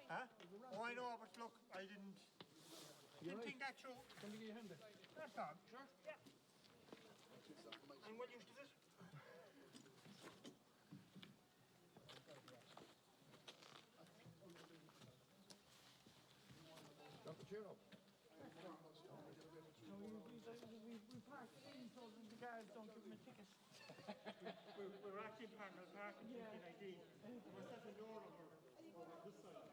Huh? Oh, I know, but look, I didn't think that through. Can you get your hand there? That's all, sure. Yeah. I'm well used to this. Got the chair up. We parked in so the guys don't give them a ticket. we're actually parking thinking ID. We're set a door over this side.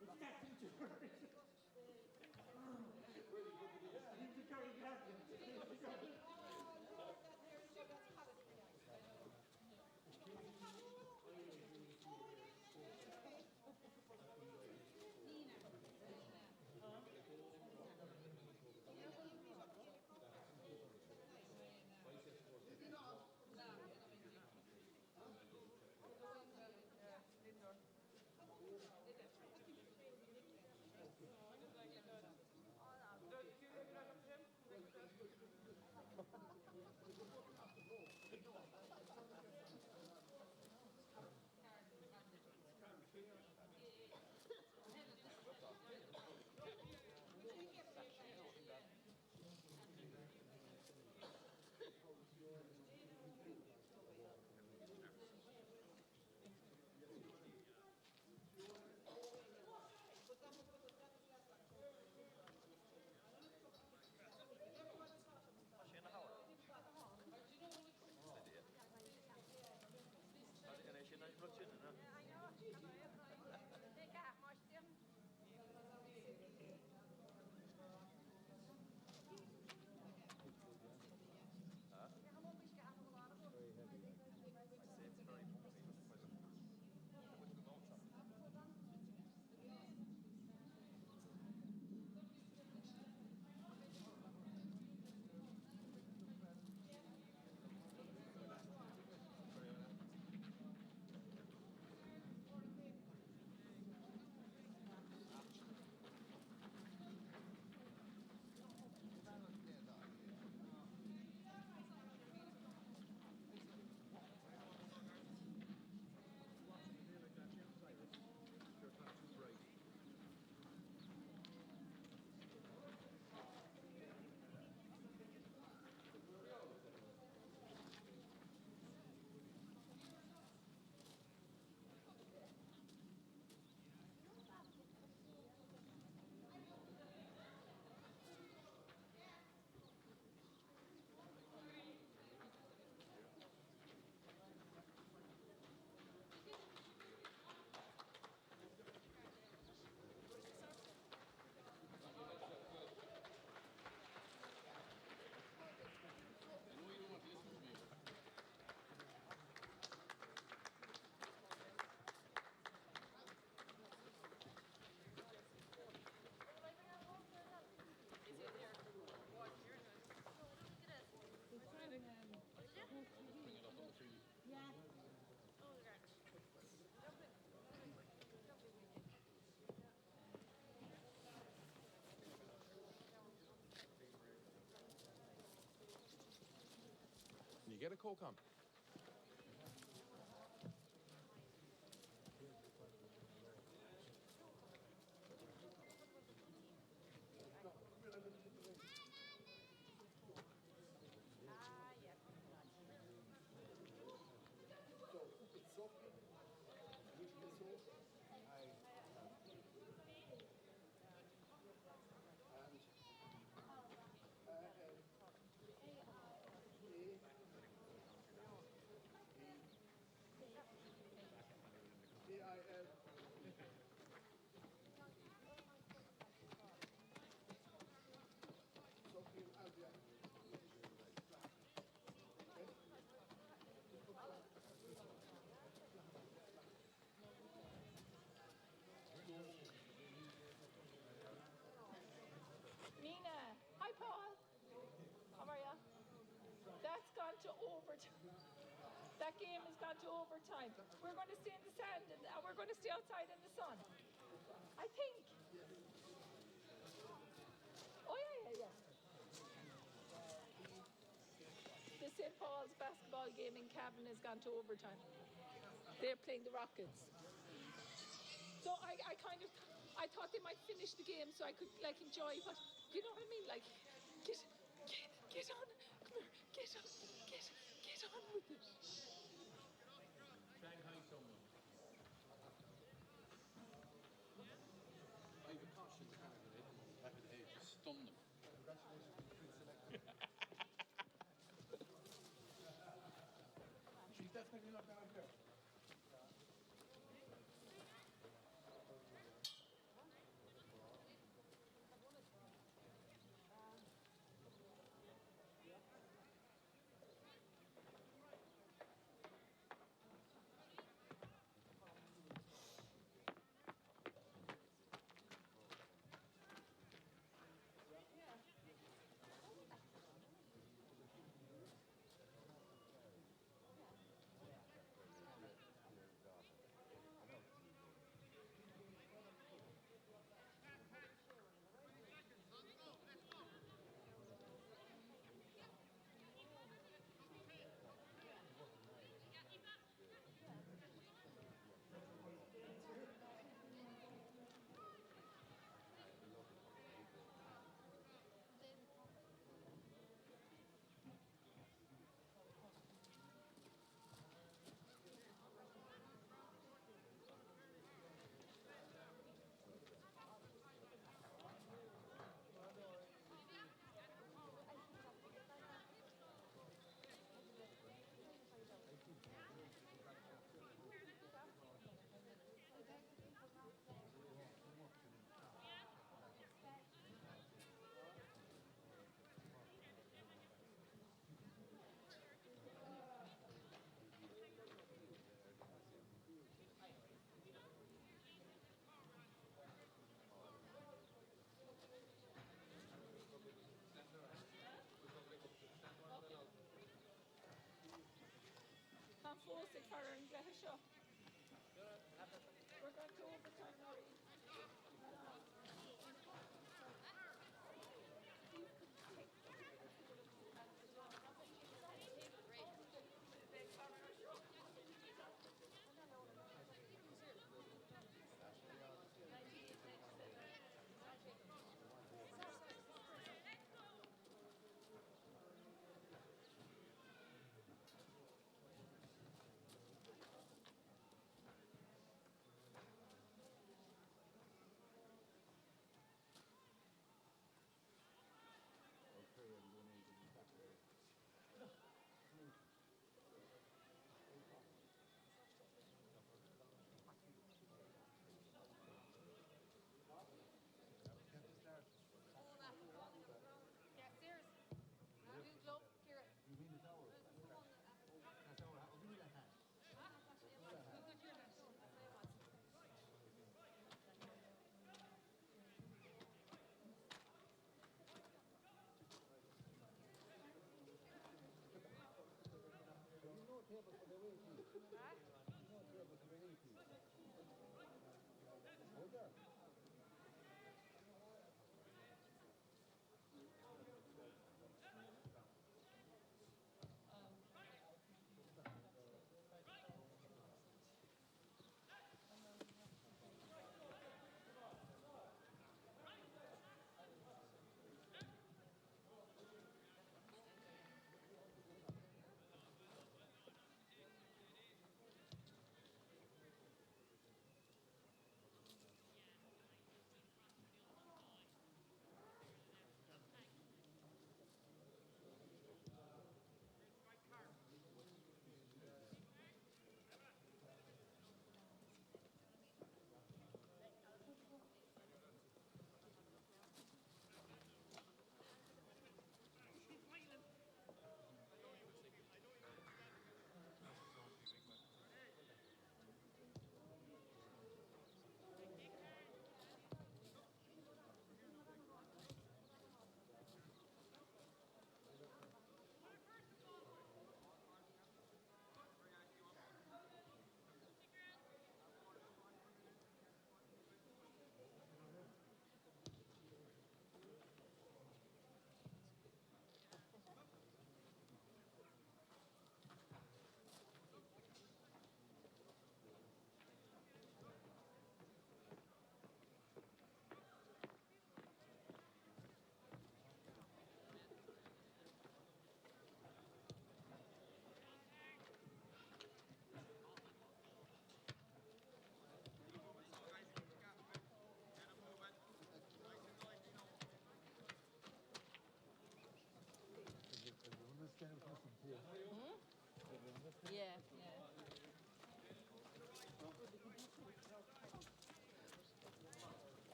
It's that teacher. He's the Kerry captain. get a Coke on? Nina, hi Paul. How are you? That's gone to overtime. That game has gone to overtime. We're going to stay in the sand and we're going to stay outside in the sun. I think. Oh yeah. The St. Paul's basketball game in Cavan has gone to overtime. They're playing the Rockets. So I thought they might finish the game so I could like enjoy, but you know what I mean? Like, get on, come here, get on with it. Shanghai someone. I even cautioned the back of the head to stun them. She's definitely not down here. Come full 6 hour and get a shot. We're going to overtime now.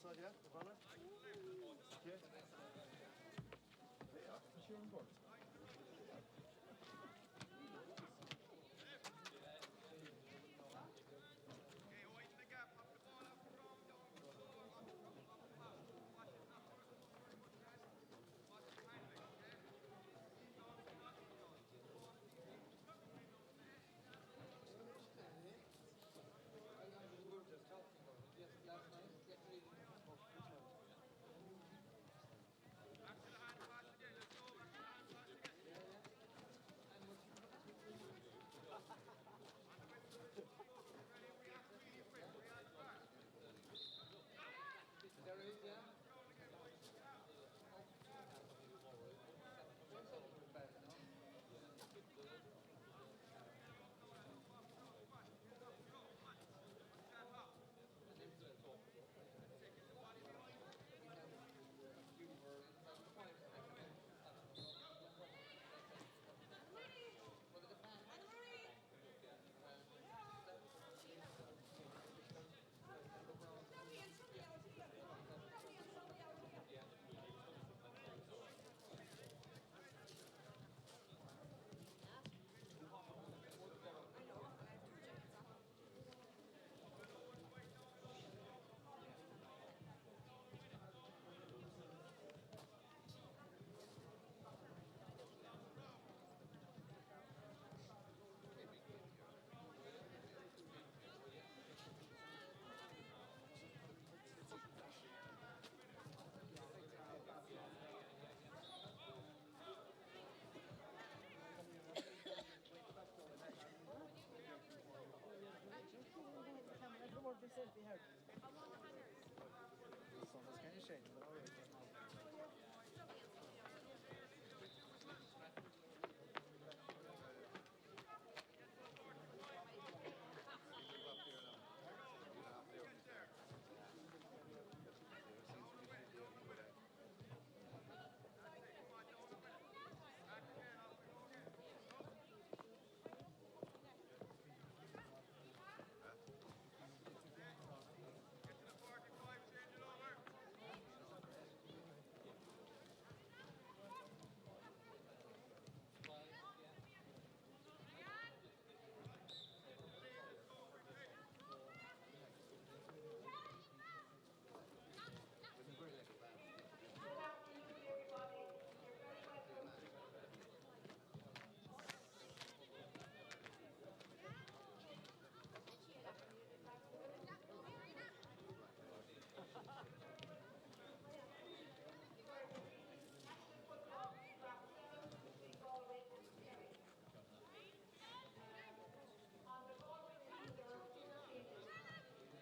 inside, yeah? The banner? Okay. Yeah, it's your board.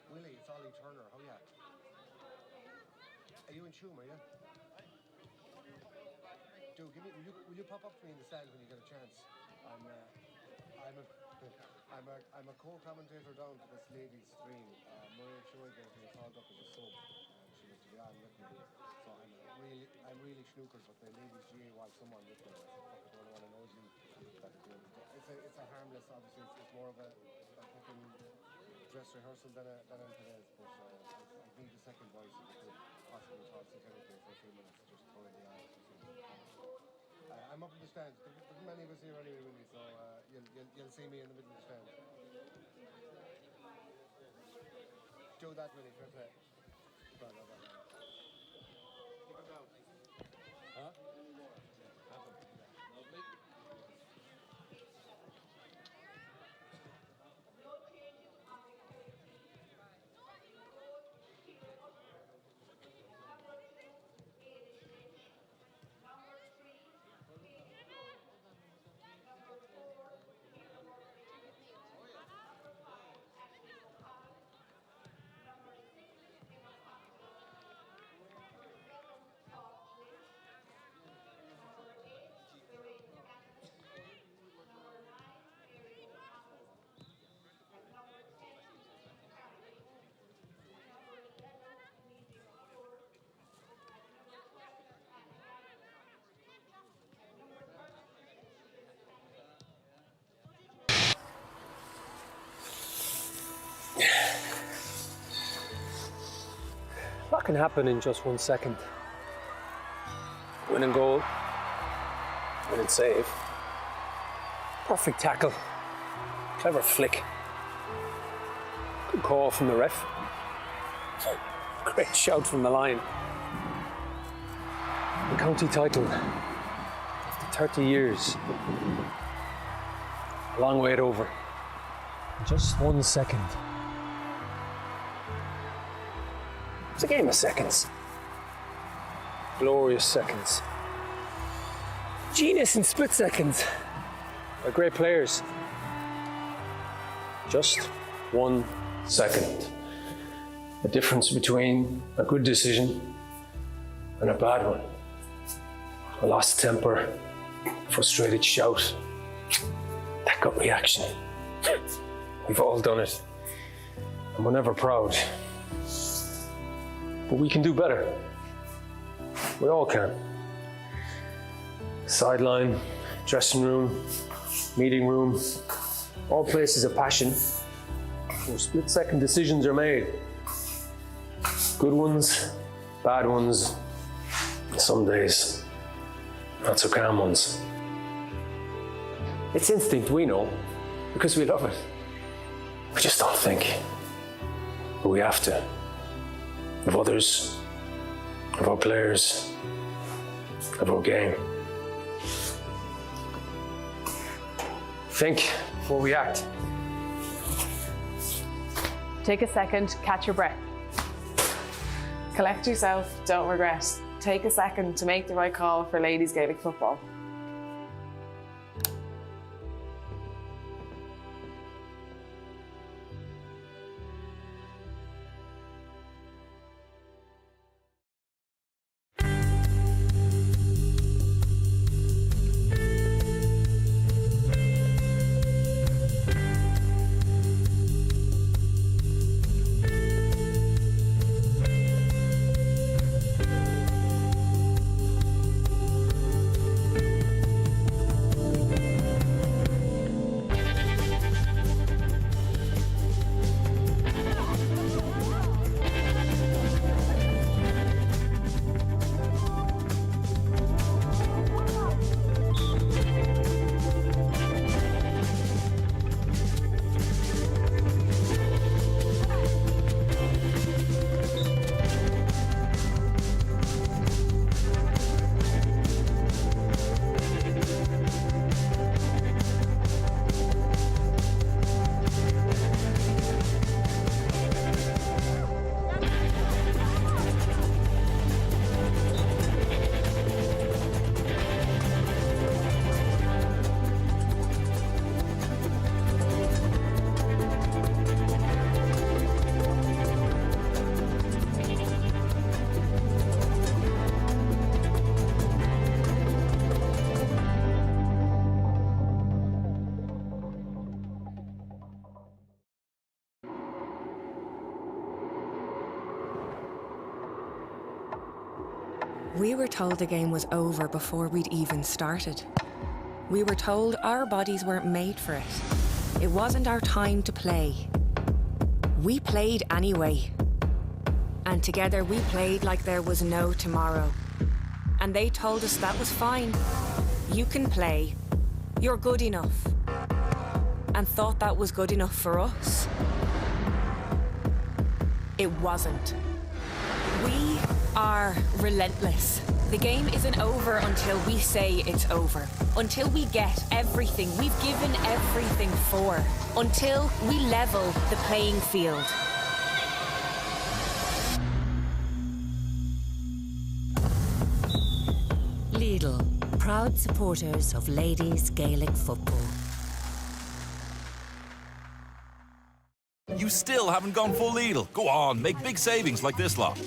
Willie, it's Ollie Turner. How are you? Are you in Tuam, are you? Dude, will you pop up to me in the stand when you get a chance? I'm a co-commentator down to this ladies' stream. Maria Choi gave me called up as a sub, and she was to be on with me. So I'm really snookered, but the ladies' GA wants someone with me. I don't want to know you. It's a harmless, obviously. It's more of a fucking dress rehearsal than anything else. But I need a second voice if you could possibly talk to Kerry for a few minutes, just throw it in the eye. I'm up in the stands. There's many of us here anyway, Willie, so you'll see me in the middle of the stand. Do that, Willie, fair play. Blah, blah, blah, blah. Huh? Lovely. can happen in just 1 second. Winning goal, winning save, perfect tackle, clever flick, good call from the ref, great shout from the line. The county title, after 30 years, a long wait over, in just 1 second. It's a game of seconds. Glorious seconds. Genius in split seconds. By great players. Just 1 second. The difference between a good decision and a bad one. A lost temper, frustrated shout, that gut reaction. We've all done it. And we're never proud. But we can do better. We all can. Sideline, dressing room, meeting room, all places of passion where split-second decisions are made. Good ones, bad ones, and some days, not so calm ones. It's instinct, we know, because we love it. We just don't think. But we have to. Of others, of our players, of our game. Think before we act. Take a second, catch your breath. Collect yourself, don't regret. Take a second to make the right call for ladies Gaelic football. We were told the game was over before we'd even started. We were told our bodies weren't made for it. It wasn't our time to play. We played anyway. And together we played like there was no tomorrow. And they told us that was fine. You can play. You're good enough. And thought that was good enough for us. It wasn't. We are relentless. The game isn't over until we say it's over. Until we get everything we've given everything for. Until we level the playing field. Lidl, proud supporters of ladies Gaelic football. You still haven't gone full Lidl. Go on, make big savings like this lot.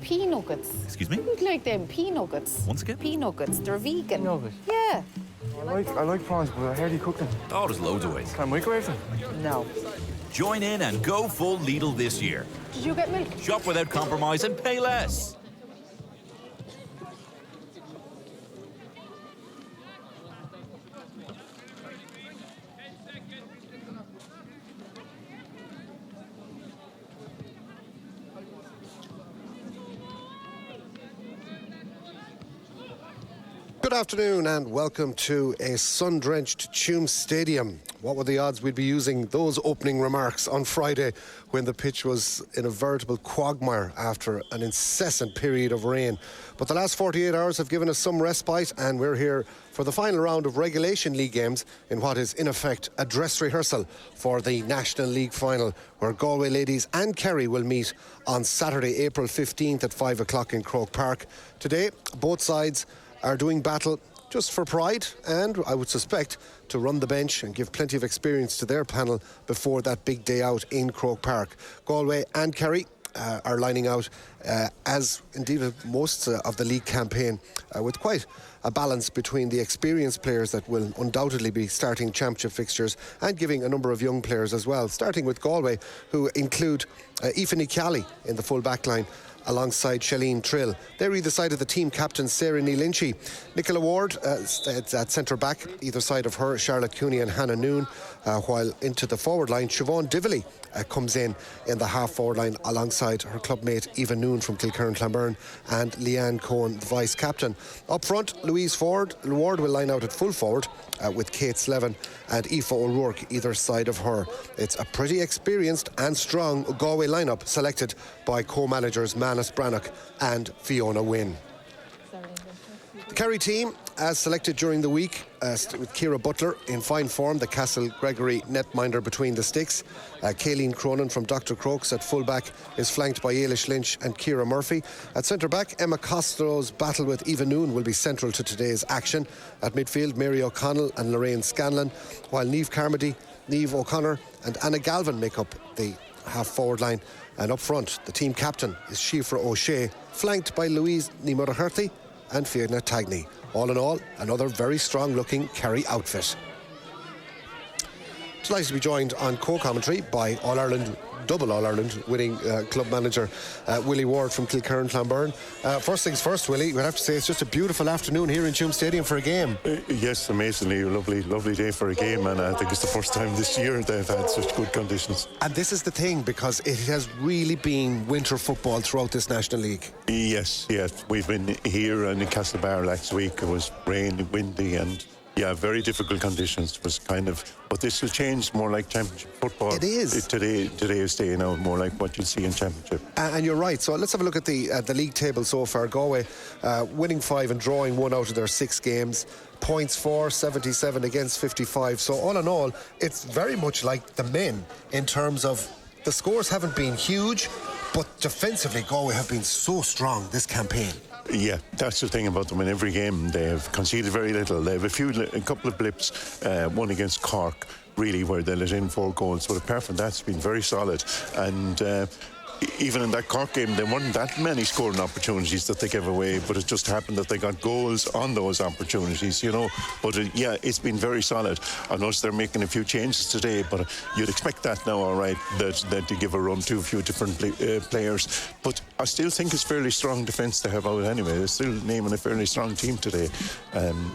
Pea nuggets. Excuse me? You'd like them pea nuggets. Once again? Pea nuggets. They're vegan. Nugget? Yeah. I like prawns, but I heard you cook them. Oh, there's loads of ways. Can I microwave them? No. Join in and go full Lidl this year. Did you get milk? Shop without compromise and pay less. Good afternoon and welcome to a sun-drenched Tuam Stadium. What were the odds we'd be using those opening remarks on Friday when the pitch was in a veritable quagmire after an incessant period of rain? But the last 48 hours have given us some respite, and we're here for the final round of regulation league games in what is in effect a dress rehearsal for the National League final, where Galway ladies and Kerry will meet on Saturday, April 15th at 5 o'clock in Croke Park. Today, both sides are doing battle just for pride and, I would suspect, to run the bench and give plenty of experience to their panel before that big day out in Croke Park. Galway and Kerry are lining out, as indeed most of the league campaign, with quite a balance between the experienced players that will undoubtedly be starting championship fixtures and giving a number of young players as well, starting with Galway, who include Aoife Cally in the full back line alongside Shalene Trill. They're either side of the team captain Sarah Ní Lynchy. Nicola Ward at centre back, either side of her Charlotte Cooney and Hannah Noon, while into the forward line Siobhan Dively comes in the half forward line alongside her club mate Eva Noon from Kilkerran-Clonberne and Leanne Cohen, the vice captain. Up front, Louise Ward will line out at full forward with Kate Slevin and Aoife O'Rourke either side of her. It's a pretty experienced and strong Galway lineup selected by co-managers Manus Brannock and Fiona Wynne. The Kerry team, as selected during the week, with Ciara Butler in fine form, the Castle Gregory netminder between the sticks. Kayleen Cronin from Dr. Crokes at full-back is flanked by Ailish Lynch and Ciara Murphy. At centre-back, Emma Costello's battle with Eva Noon will be central to today's action. At midfield, Mary O'Connell and Lorraine Scanlon, while Niamh Carmody, Niamh O'Connor and Anna Galvin make up the half-forward line. And up front, the team captain is Shifra O'Shea, flanked by Louise Ní Murchurthy and Fiona Tagney. All in all, another very strong-looking Kerry outfit. Delighted to be joined on co-commentary by All-Ireland, double All-Ireland winning club manager Willie Ward from Kilkerran-Clonberne. First things first, Willie, we'd have to say it's just a beautiful afternoon here in Tuam Stadium for a game. Yes, amazingly lovely day for a game, and I think it's the first time this year they've had such good conditions. And this is the thing, because it has really been winter football throughout this National League. Yes, we've been here in Castlebar last week. It was rainy, windy, and very difficult conditions. It was but this will change more like championship football. It is. Today is staying out more like what you'll see in championship. And you're right. So let's have a look at the league table so far. Galway winning 5 and drawing 1 out of their 6 games. Points for 77 against 55. So all in all, it's very much like the men in terms of the scores haven't been huge, but defensively Galway have been so strong this campaign. Yeah, that's the thing about them. In every game they've conceded very little. They have a couple of blips, one against Cork really, where they let in 4 goals, but apart from that it's been very solid. And even in that Cork game, there weren't that many scoring opportunities that they gave away, but it just happened that they got goals on those opportunities, But it's been very solid. I noticed they're making a few changes today, but you'd expect that now, all right, that to give a run to a few different players. But I still think it's fairly strong defence they have out anyway. They're still naming a fairly strong team today. And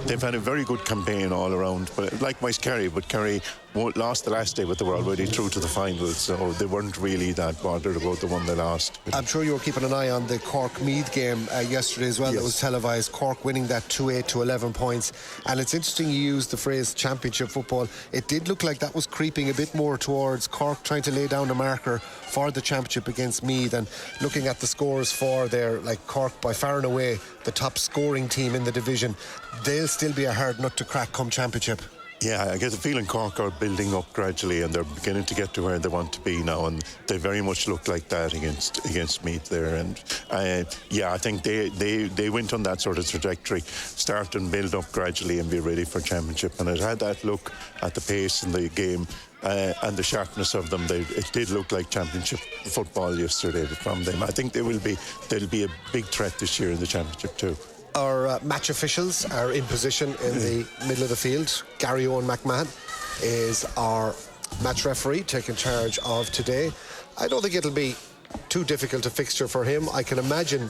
they've had a very good campaign all around. But likewise Kerry, but Kerry lost the last day, but they were already through to the finals, so they weren't really that bothered about the one they lost. I'm sure you were keeping an eye on the Cork-Meath game yesterday as well. Yes. That was televised. Cork winning that 2-8 to 11 points. And it's interesting you used the phrase championship football. It did look like that was creeping a bit more towards Cork trying to lay down a marker for the championship against Meath. And looking at the scores for their, like Cork by far and away the top scoring team in the division, they'll still be a hard nut to crack come championship. Yeah, I get the feeling Cork are building up gradually and they're beginning to get to where they want to be now, and they very much look like that against Meath there. And I think they went on that sort of trajectory, start and build up gradually and be ready for championship. And it had that look at the pace in the game and the sharpness of them. It did look like championship football yesterday from them. I think they'll be a big threat this year in the championship too. Our match officials are in position in the middle of the field. Gary Owen McMahon is our match referee, taking charge of today. I don't think it'll be too difficult a fixture for him. I can imagine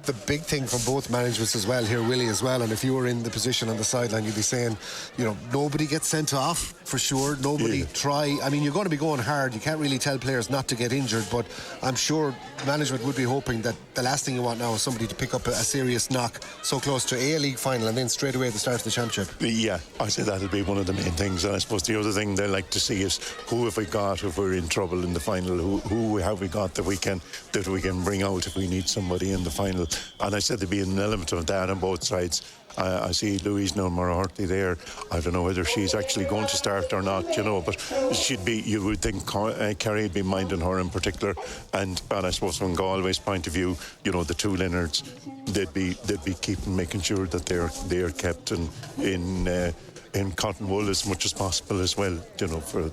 the big thing from both managements as well here, Willie, as well. And if you were in the position on the sideline, you'd be saying, you know, nobody gets sent off for sure. Nobody try. I mean, you're going to be going hard. You can't really tell players not to get injured, but I'm sure management would be hoping that the last thing you want now is somebody to pick up a serious knock so close to a league final and then straight away at the start of the championship. Yeah, I say that'll be one of the main things. And I suppose the other thing they like to see is who have we got if we're in trouble in the final, who have we got that we can bring out if we need somebody in the final. And I said there'd be an element of that on both sides. I see Louise Moriarty there. I don't know whether she's actually going to start or not, you know, but she'd be, you would think Kerry would be minding her in particular. And I suppose from Galway's point of view, you know, the two Leonards, they'd be making sure that they're kept in cotton wool as much as possible as well, you know, for.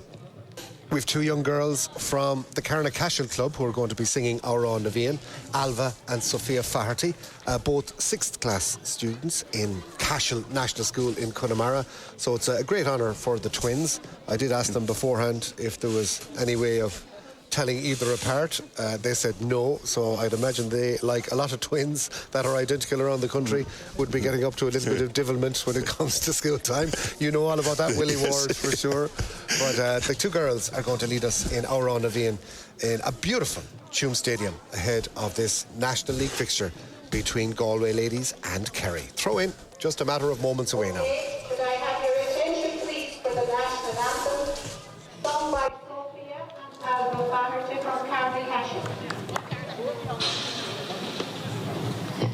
We've two young girls from the Carnacashel Club who are going to be singing Aura Navian, Alva and Sophia Faherty, both 6th class students in Cashel National School in Connemara. So it's a great honour for the twins. I did ask them beforehand if there was any way of telling either apart. They said no, so I'd imagine they, like a lot of twins that are identical around the country, would be getting up to a little bit of devilment when it comes to school time. You know all about that, Willie Ward, for sure. But the two girls are going to lead us in Aura Navian in a beautiful Tuam Stadium ahead of this National League fixture between Galway ladies and Kerry. Throw in, just a matter of moments away now. Could I have your attention, please, for the national anthem, sung by Sophia and Alva Faherty from Carnacashel.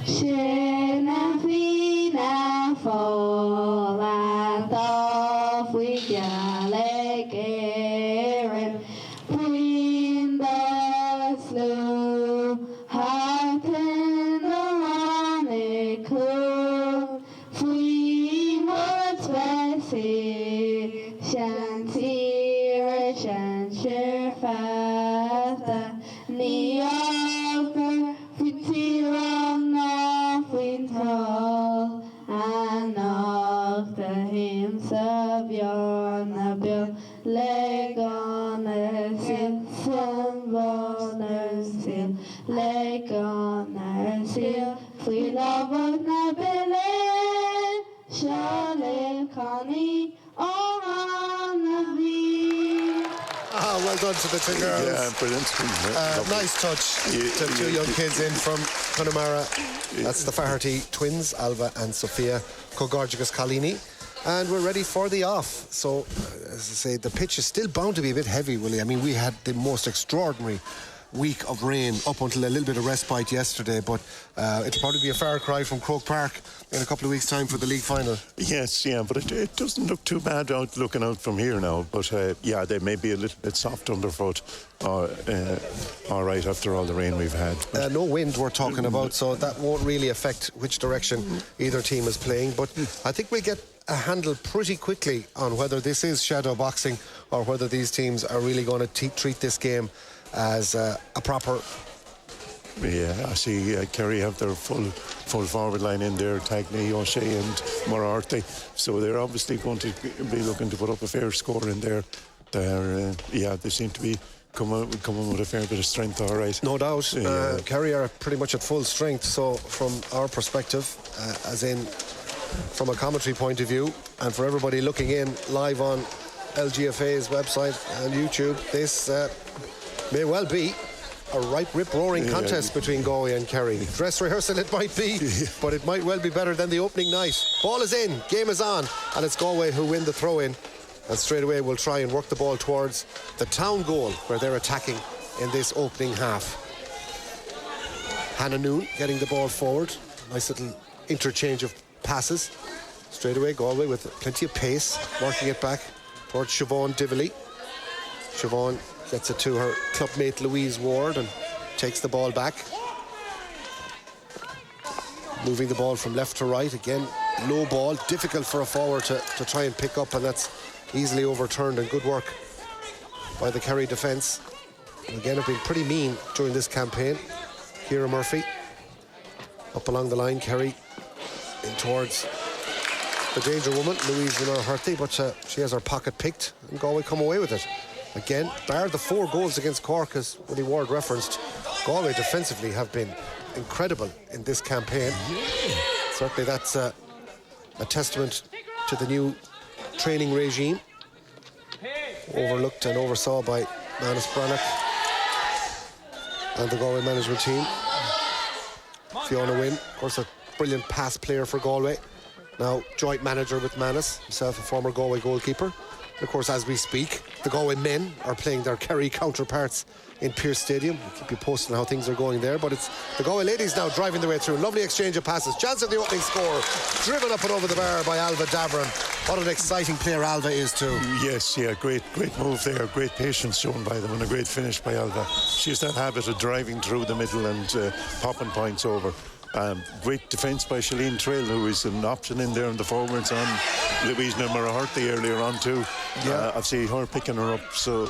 Sinna fina fall and off we Gaelic Erin, between the slough, harpen the Ronic Club, free much Bessie, Shantir, Shantir Fata, Neoper, Fitiram, Nofin Tall, and of the hymns of your Nabil, leg on a seal, some boners seal, leg on a seal, free love of Nabil, Charlotte Connie, on Nabil. Ah, well done to the two girls. Yeah, brilliant. Nice touch to two young kids in from Connemara. That's the Faherty twins, Alva and Sophia Cogorgigus Collini. And we're ready for the off. So, as I say, the pitch is still bound to be a bit heavy, Willie. I mean, we had the most extraordinary week of rain up until a little bit of respite yesterday, but it'll probably be a far cry from Croke Park in a couple of weeks' time for the league final. Yes, yeah, but it doesn't look too bad looking out from here now. But yeah, they may be a little bit soft underfoot. All right, after all the rain we've had. No wind we're talking about, so that won't really affect which direction either team is playing. But I think we'll get a handle pretty quickly on whether this is shadow boxing or whether these teams are really going to treat this game as a proper. Yeah, I see Kerry have their full forward line in there, Tagney, O'Shea and Moriarty. So they're obviously going to be looking to put up a fair score in there. They seem to be coming with a fair bit of strength, all right. No doubt. Kerry are pretty much at full strength. So from our perspective, as in from a commentary point of view, and for everybody looking in live on LGFA's website and YouTube, this may well be a right rip-roaring contest between Galway and Kerry. Dress rehearsal it might be, but it might well be better than the opening night. Ball is in, game is on, and it's Galway who win the throw-in, and straight away will try and work the ball towards the town goal where they're attacking in this opening half. Hannah Noon getting the ball forward. Nice little interchange of passes. Straight away Galway with plenty of pace, working it back towards Siobhan Dively. Siobhan gets it to her clubmate Louise Ward and takes the ball back. Moving the ball from left to right. Again, low ball, difficult for a forward to try and pick up, and that's easily overturned, and good work by the Kerry defence. Again, have been pretty mean during this campaign. Ciara Murphy up along the line, Kerry in towards the danger woman, Louise Moriarty, but she has her pocket picked, and Galway come away with it. Again, bar the 4 goals against Cork, as Willie Ward referenced, Galway defensively have been incredible in this campaign. Certainly that's a testament to the new training regime, overlooked and oversaw by Manus Brannock and the Galway management team. Fiona Wynne, of course, a brilliant pass player for Galway. Now joint manager with Manus, himself a former Galway goalkeeper. And of course, as we speak, the Galway men are playing their Kerry counterparts in Pearse Stadium. We'll keep you posted on how things are going there, but it's the Galway ladies now driving their way through. Lovely exchange of passes. Chance of the opening score. Driven up and over the bar by Alva Davran. What an exciting player Alva is too. Yes, yeah, great move there. Great patience shown by them and a great finish by Alva. She has that habit of driving through the middle and popping points over. Great defence by Shalene Trill, who is an option in there in the forwards on Louise Murrahurty earlier on too. Yeah. I've seen her picking her up, so...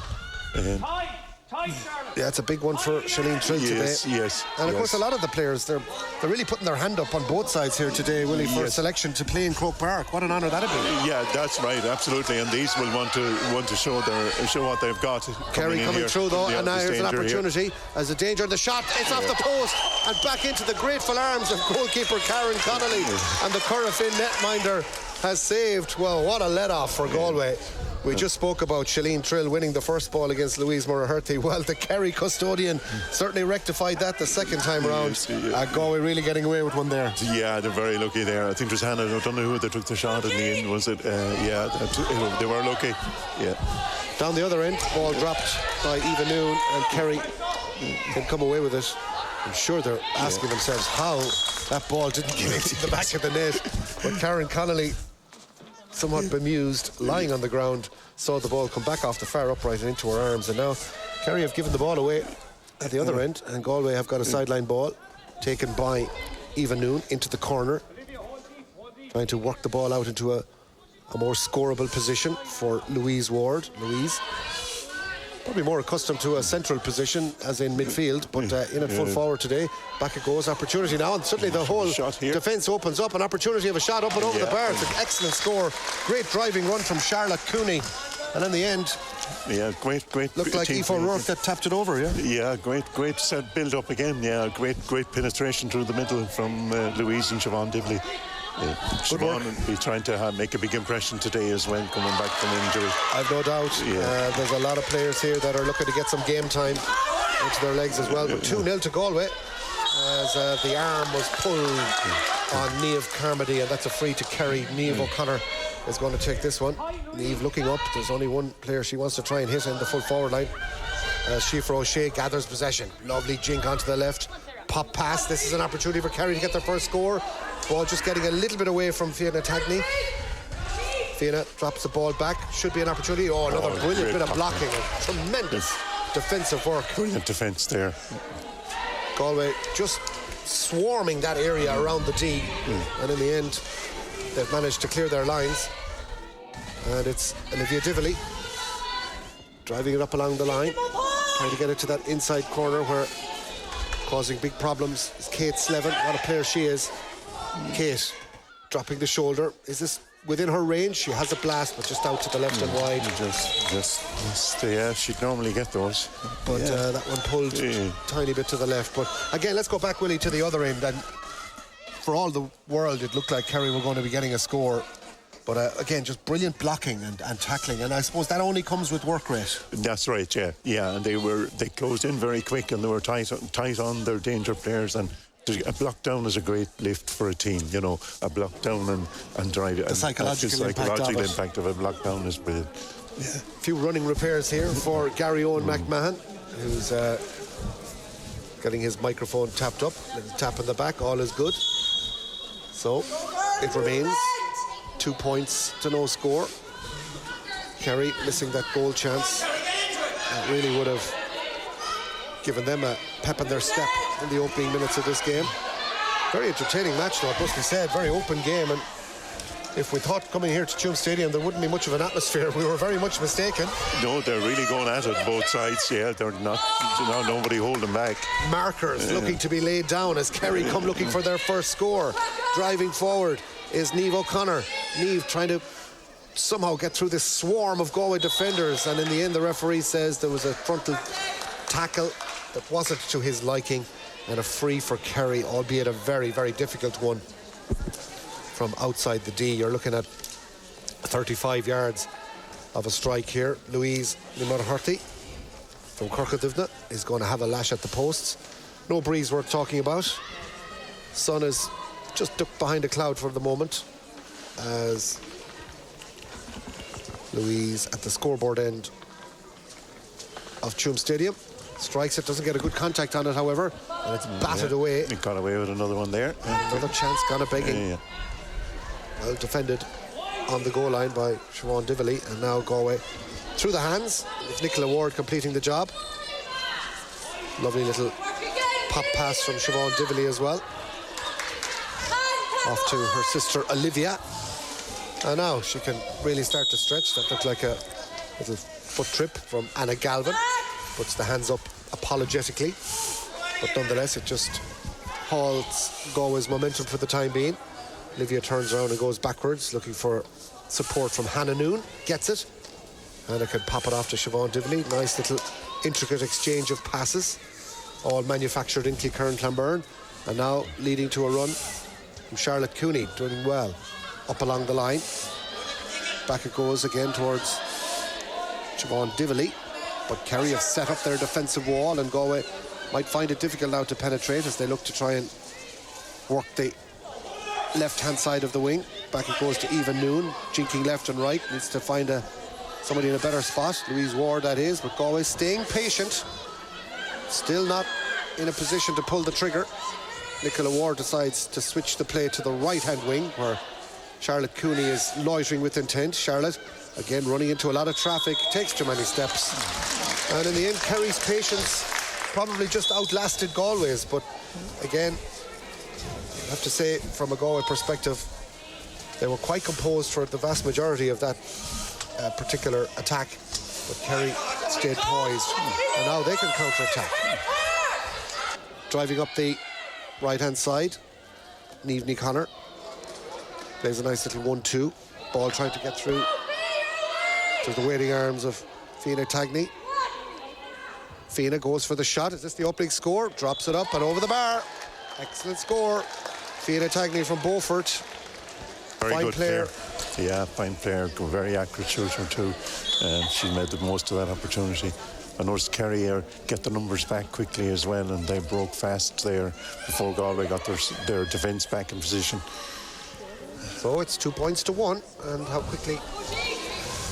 yeah, it's a big one for Shalene Trill today. Yes. And of course, a lot of the players, they're really putting their hand up on both sides here today, Willie, for a selection to play in Croke Park. What an honour that'd be. Yeah, that's right, absolutely. And these will want to show what they've got. Kerry coming through though, and now here's an opportunity as a danger. The shot, it's off the post and back into the grateful arms of goalkeeper Karen Connolly, and the Currafin netminder has saved. Well, what a let-off for Galway. We just spoke about Shalene Trill winning the first ball against Louise Murrahurty. Well, the Kerry custodian certainly rectified that the second time around. Galway really getting away with one there. Yeah, they're very lucky there. I think it was Hannah O'Donoghue that took the shot in the end, was it? They were lucky. Yeah. Down the other end, ball dropped by Eva Noon, and Kerry can come away with it. I'm sure they're asking themselves how that ball didn't get into the back of the net. But Karen Connolly, somewhat bemused, lying on the ground, saw the ball come back off the far upright and into her arms. And now Kerry have given the ball away at the other end, and Galway have got a sideline ball taken by Eva Noon into the corner, trying to work the ball out into a more scoreable position for Louise Ward. Louise, probably more accustomed to a central position as in midfield, but in at full forward today. Back it goes, opportunity now, and suddenly the whole defence opens up. An opportunity of a shot up and over the bar. It's an excellent score. Great driving run from Charlotte Cooney, and in the end, great. Looked like Aoife O'Rourke that tapped it over. Great set build up again. Great penetration through the middle from Louise and Siobhan Dibley. Siobhan will be trying to make a big impression today as well, coming back from injury. I've no doubt. There's a lot of players here that are looking to get some game time into their legs as well. But 2-0 to Galway as the arm was pulled on Niamh Carmody, and that's a free to Kerry. Niamh O'Connor is going to take this one. Niamh looking up. There's only one player she wants to try and hit in the full forward line. Shifra O'Shea gathers possession. Lovely jink onto the left. Pop pass. This is an opportunity for Kerry to get their first score. Ball just getting a little bit away from Fiona Tagney. Fiona drops the ball back. Should be an opportunity. Another brilliant bit of blocking. Tremendous defensive work. Brilliant defence there. Galway just swarming that area around the D. And in the end, they've managed to clear their lines. And it's Olivia Dively driving it up along the line, trying to get it to that inside corner where causing big problems is Kate Slevin. What a player she is. Kate dropping the shoulder. Is this within her range? She has a blast, but just out to the left and wide. She'd normally get those. But that one pulled a tiny bit to the left. But again, let's go back, Willie, to the other end. And for all the world, it looked like Kerry were going to be getting a score. But again, just brilliant blocking and tackling. And I suppose that only comes with work rate. That's right, yeah. And they closed in very quick, and they were tight on their danger players. And a block down is a great lift for a team, a block down and drive it. The psychological impact of a block down is brilliant. A few running repairs here for Gary Owen McMahon, who's getting his microphone tapped up. Little tap in the back, all is good. So it remains 2 points to no score. Kerry missing that goal chance. That really would have given them a pep in their step in the opening minutes of this game. Very entertaining match though, it must be said. Very open game, and if we thought coming here to Tuam Stadium there wouldn't be much of an atmosphere, we were very much mistaken. No, they're really going at it, both sides. They're not, nobody holding back. Markers looking to be laid down as Kerry come looking for their first score. Driving forward is Niamh O'Connor. Niamh trying to somehow get through this swarm of Galway defenders, and in the end the referee says there was a frontal tackle that wasn't to his liking. and a free for Kerry, albeit a very, very difficult one from outside the D. You're looking at 35 yards of a strike here. Louise Nimorhurty from Kirkadivna is going to have a lash at the posts. No breeze worth talking about. Sun is just ducked behind a cloud for the moment as Louise at the scoreboard end of Tuam Stadium strikes it, doesn't get a good contact on it, however, and it's batted away. He got away with another one there. Another chance gone a begging. Well defended on the goal line by Siobhan Dively, and now Galway through the hands with Nicola Ward completing the job. Lovely little pop pass from Siobhan Dively as well, off to her sister Olivia, and now she can really start to stretch. That looked like a little foot trip from Anna Galvin. Puts the hands up apologetically, but nonetheless it just halts Galway's momentum for the time being. Olivia turns around and goes backwards, looking for support from Hannah Noon. Gets it. Hannah can pop it off to Siobhan Dively. Nice little intricate exchange of passes, all manufactured in Kilkerran Clonberne, and now leading to a run from Charlotte Cooney, doing well up along the line. Back it goes again towards Siobhan Dively, but Kerry have set up their defensive wall, and Galway might find it difficult now to penetrate as they look to try and work the left-hand side of the wing. Back it goes to Eva Noon, jinking left and right, needs to find somebody in a better spot. Louise Ward, that is, but Galway staying patient, still not in a position to pull the trigger. Nicola Ward decides to switch the play to the right-hand wing, where Charlotte Cooney is loitering with intent. Charlotte, again, running into a lot of traffic, takes too many steps. And in the end, Kerry's patience probably just outlasted Galway's. But again, I have to say, from a Galway perspective, they were quite composed for the vast majority of that particular attack. But Kerry stayed poised, and now they can counter-attack. Driving up the right-hand side, Niamh Connor plays a nice little 1-2. Ball trying to get through to the waiting arms of Fianna Tagney. Fianna goes for the shot. Is this the opening score? Drops it up and over the bar. Excellent score. Fianna Tagney from Beaufort. Very fine good player. Yeah, fine player. Very accurate shooter too. She made the most of that opportunity. I noticed Kerry get the numbers back quickly as well, and they broke fast there before Galway got their defence back in position. So it's 2 points to 1, and how quickly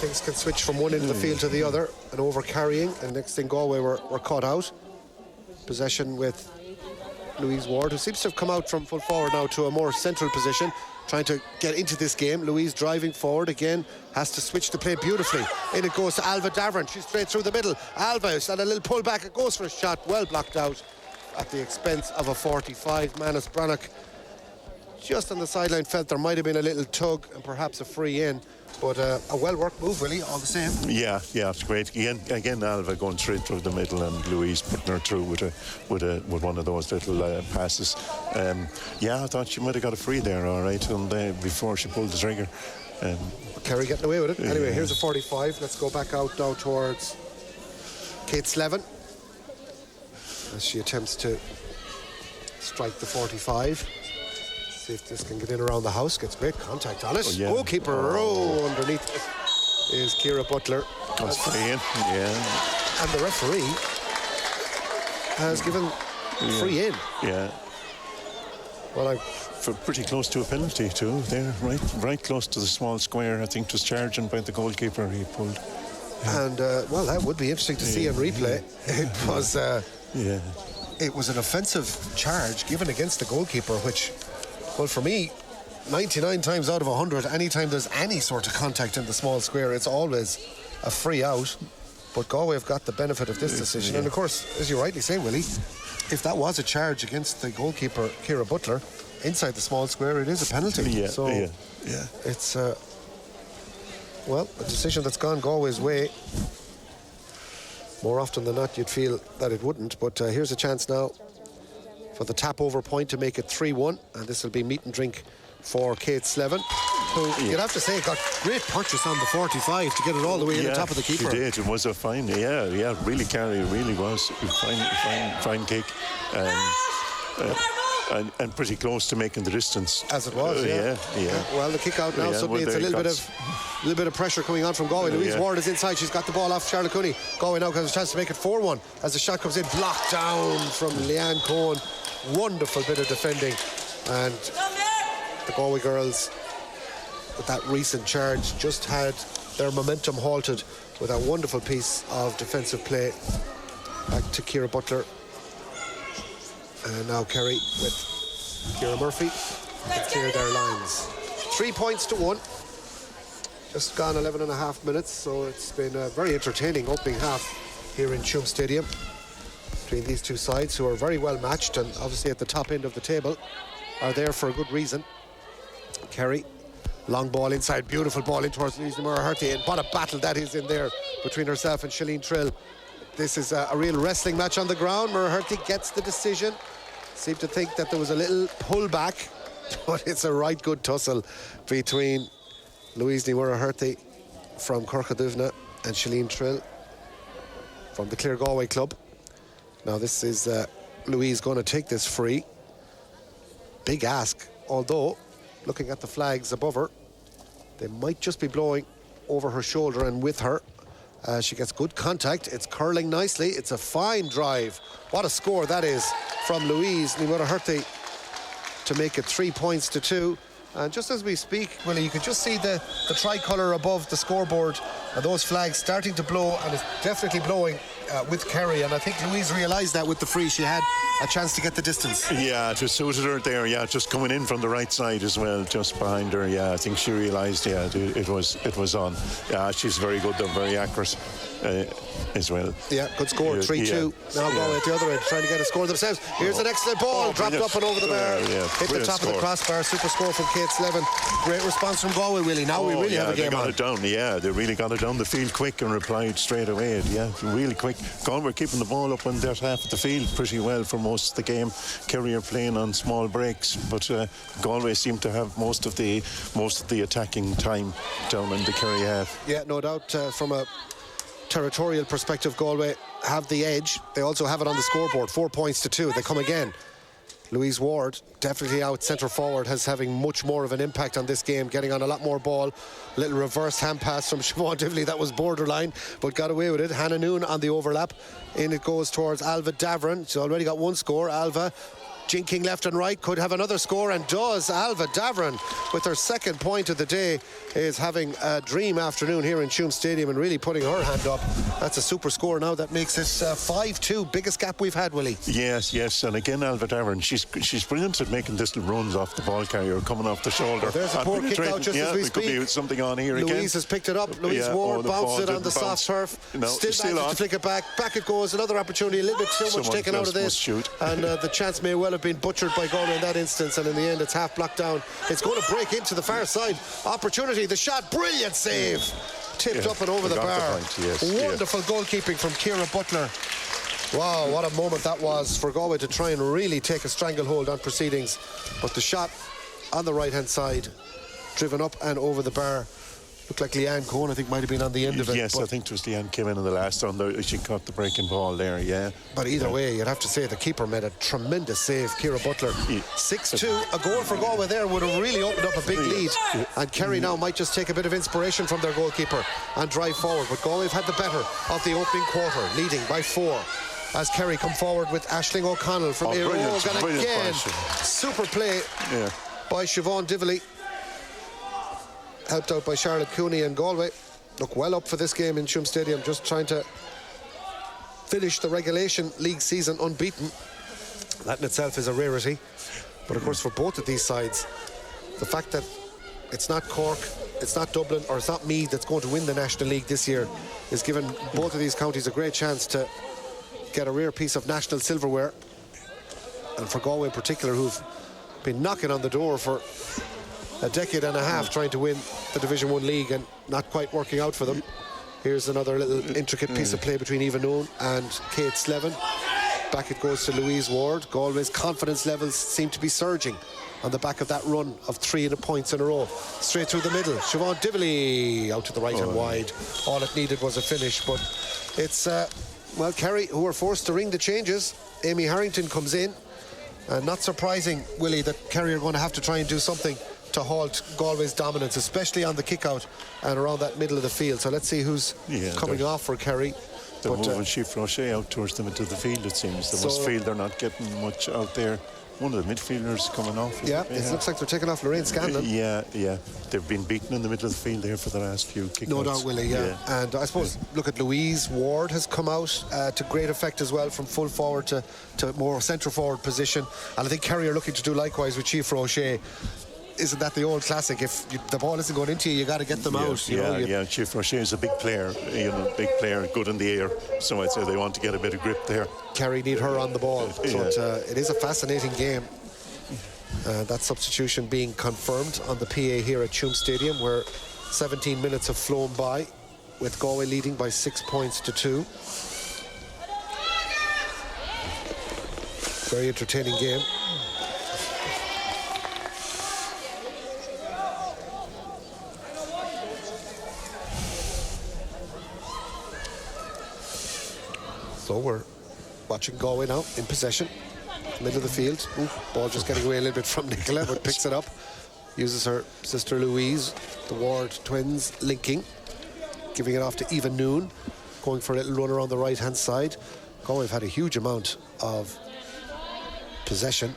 things can switch from one end of the field to the other, and over carrying, and next thing Galway were caught out. Possession with Louise Ward, who seems to have come out from full forward now to a more central position, trying to get into this game. Louise driving forward again, has to switch the play beautifully. In it goes to Alva Davern. She's straight through the middle. Alva has had a little pull back. It goes for a shot, well blocked out at the expense of a 45. Manus Brannock just on the sideline felt there might have been a little tug and perhaps a free in, but a well-worked move, Willie, all the same. Yeah, it's great. Again, Alva going straight through the middle, and Louise putting her through with one of those little passes. I thought she might have got a free there, all right, before she pulled the trigger. Kerry getting away with it. Anyway, here's a 45. Let's go back out now towards Kate Slevin as she attempts to strike the 45. See if this can get in around the house. Gets great contact on it. Goalkeeper underneath is Ciara Butler. That's free in, And the referee has given free in. Yeah. Well, I'm pretty close to a penalty too. There, right close to the small square. I think it was charging by the goalkeeper. He pulled. And that would be interesting to see on replay. It was. It was an offensive charge given against the goalkeeper, which. Well, for me, 99 times out of 100, anytime there's any sort of contact in the small square, it's always a free out. But Galway have got the benefit of this decision. And, of course, as you rightly say, Willie, if that was a charge against the goalkeeper, Ciara Butler, inside the small square, it is a penalty. It's, a decision that's gone Galway's way. More often than not, you'd feel that it wouldn't. But here's a chance now for the tap-over point to make it 3-1, and this will be meat and drink for Kate Slevin, who you'd have to say got great purchase on the 45 to get it all the way in the top of the keeper. She did. It was a fine, really, Kerry really was a fine kick. and pretty close to making the distance. As it was, yeah. Well, the kick out now, suddenly it's a little bit of pressure coming on from Galway. Louise Ward is inside, she's got the ball off Charlotte Cooney. Galway now has a chance to make it 4-1 as the shot comes in, blocked down from Leanne Cohen. Wonderful bit of defending, and the Galway girls, with that recent charge, just had their momentum halted with a wonderful piece of defensive play. Back to Ciara Butler, and now Kerry with Ciara Murphy to clear their lines. 3 points to 1. Just gone 11 and a half minutes, so it's been a very entertaining opening half here in Tuam Stadium between these two sides, who are very well matched and obviously at the top end of the table are there for a good reason. Kerry, long ball inside, beautiful ball in towards Louise Murray-Herty, and what a battle that is in there between herself and Shalene Trill. This is a real wrestling match on the ground. Murray-Herty gets the decision. Seemed to think that there was a little pullback, but it's a right good tussle between Louise Murray-Herty from Corcaduvna and Shalene Trill from the Clear Galway club. Now this is Louise going to take this free. Big ask, although looking at the flags above her, they might just be blowing over her shoulder and with her. She gets good contact. It's curling nicely. It's a fine drive. What a score that is from Louise Murray-Herty to make it 3 points to 2. And just as we speak, Willie, you can just see the tricolour above the scoreboard and those flags starting to blow, and it's definitely blowing with Kerry. And I think Louise realised that with the free, she had a chance to get the distance. Yeah, it suited her there, just coming in from the right side as well, just behind her. I think she realised, it was on. She's very good though, very accurate as well. Yeah, good score, 3-2. Now Galway at the other end, trying to get a score themselves. Here's an excellent ball, dropped up and over the bar. Hit the top of the crossbar, super score from Kate Slevin. Great response from Galway, Willie. Now we really have a game on. They got it down, they really got it down the field quick and replied straight away. Really quick. Galway keeping the ball up in their half of the field pretty well for most of the game. Kerry are playing on small breaks, but Galway seem to have most of the attacking time down in the Kerry half. Yeah, no doubt. From a territorial perspective, Galway have the edge. They also have it on the scoreboard, 4 points to 2. They come again. Louise Ward, definitely out centre forward, has having much more of an impact on this game, getting on a lot more ball. Little reverse hand pass from Siobhan Divley, that was borderline, but got away with it. Hannah Noon on the overlap. In it goes towards Alva Davern. She's already got one score. Alva jinking left and right, could have another score, and does. Alva Davern, with her second point of the day, is having a dream afternoon here in Tuam Stadium and really putting her hand up. That's a super score now. That makes this 5-2, biggest gap we've had, Willie. Yes, and again Alva Davern, she's brilliant at making little runs off the ball carrier, coming off the shoulder. There's a poor kick out just as we speak. Could be something on here again. Louise has picked it up. Louise Ward bounced it on the soft turf. Still back to flick it back. Back it goes. Another opportunity. A little bit too much taken out of this. And the chance may well have been butchered by Galway in that instance, and in the end it's half blocked down. It's going to break into the far side. Opportunity, the shot, brilliant save. Tipped up and over the bar. Wonderful goalkeeping from Ciara Butler. Wow, what a moment that was for Galway to try and really take a stranglehold on proceedings. But the shot on the right hand side, driven up and over the bar. Looked like Leanne Cohen, I think, might have been on the end of it. Yes, I think it was Leanne came in the last one. She caught the breaking ball there, But either way, you'd have to say the keeper made a tremendous save, Ciara Butler. 6-2, a goal for Galway there would have really opened up a big lead. And Kerry now might just take a bit of inspiration from their goalkeeper and drive forward. But Galway have had the better of the opening quarter, leading by 4. As Kerry come forward with Aisling O'Connell from Éire Óg. And again, super play by Siobhan Divley, helped out by Charlotte Cooney, and Galway look well up for this game in Tuam Stadium, just trying to finish the regulation league season unbeaten. That in itself is a rarity. But of course, for both of these sides, the fact that it's not Cork, it's not Dublin, or it's not Meath that's going to win the National League this year is given both of these counties a great chance to get a rare piece of national silverware. And for Galway in particular, who've been knocking on the door for a decade and a half trying to win the Division 1 league and not quite working out for them. Here's another little intricate piece of play between Eva Noon and Kate Slevin. Back it goes to Louise Ward. Galway's confidence levels seem to be surging on the back of that run of 3 points in a row. Straight through the middle. Siobhan Divley out to the right and wide. All it needed was a finish, but it's Kerry, who are forced to ring the changes. Amy Harrington comes in Not surprising, Willie, that Kerry are going to have to try and do something to halt Galway's dominance, especially on the kick-out and around that middle of the field. So let's see who's coming off for Kerry. They're moving Sheaf Roche out towards them into the field, it seems. They must feel they're not getting much out there. One of the midfielders coming off. It looks like they're taking off Lorraine Scanlon. Yeah. They've been beaten in the middle of the field there for the last few kickouts. No doubt, Willie, And I suppose, look at Louise Ward has come out to great effect as well, from full forward to more centre forward position. And I think Kerry are looking to do likewise with Chief Roche. Isn't that the old classic? If the ball isn't going into you, you got to get them out. You know, Chief Roche is a big player, good in the air. So I'd say they want to get a bit of grip there. Kerry need her on the ball. But it is a fascinating game. That substitution being confirmed on the PA here at Tuam Stadium, where 17 minutes have flown by, with Galway leading by 6 points to 2. Very entertaining game. So we're watching Galway now in possession, middle of the field. Ball just getting away a little bit from Nicola, but picks it up. Uses her sister Louise, the Ward twins linking, giving it off to Eva Noon, going for a little run around the right-hand side. Galway have had a huge amount of possession.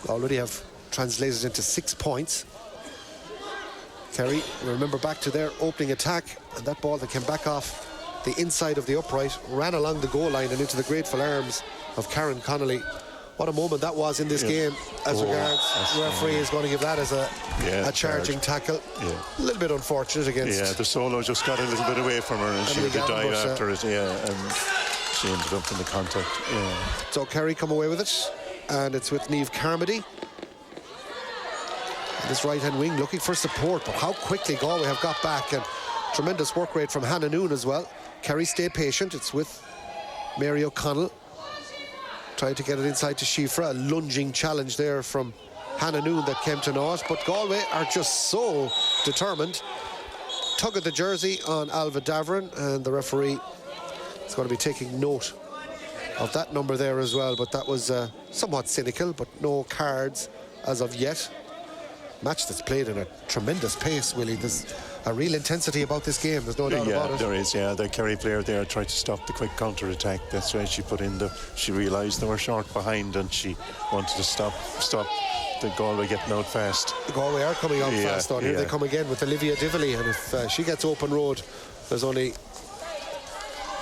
Already have translated into 6 points. Kerry, remember back to their opening attack, and that ball that came back off the inside of the upright, ran along the goal line and into the grateful arms of Karen Connolly. What a moment that was in this game. As regards, the referee is going to give that as a charging tackle. A little bit unfortunate against... the solo just got a little bit away from her, and she did dive after it, and she ended up in the contact. So Kerry come away with it, and it's with Niamh Carmody. This right-hand wing looking for support, but how quickly Galway have got back, and tremendous work rate from Hannah Noon as well. Kerry stay patient. It's with Mary O'Connell trying to get it inside to Shifra. A lunging challenge there from Hannah Noon that came to naught, but Galway are just so determined. Tug of the jersey on Alva Davern, and the referee is going to be taking note of that number there as well, but that was somewhat cynical, but no cards as of yet. Match that's played in a tremendous pace, Willie. There's a real intensity about this game, there's no doubt about it. There is, the Kerry player there tried to stop the quick counter-attack. That's why she put in she realised they were short behind, and she wanted to stop the Galway getting out fast. The Galway are coming out fast on here. They come again with Olivia Dively, and if she gets open road, there's only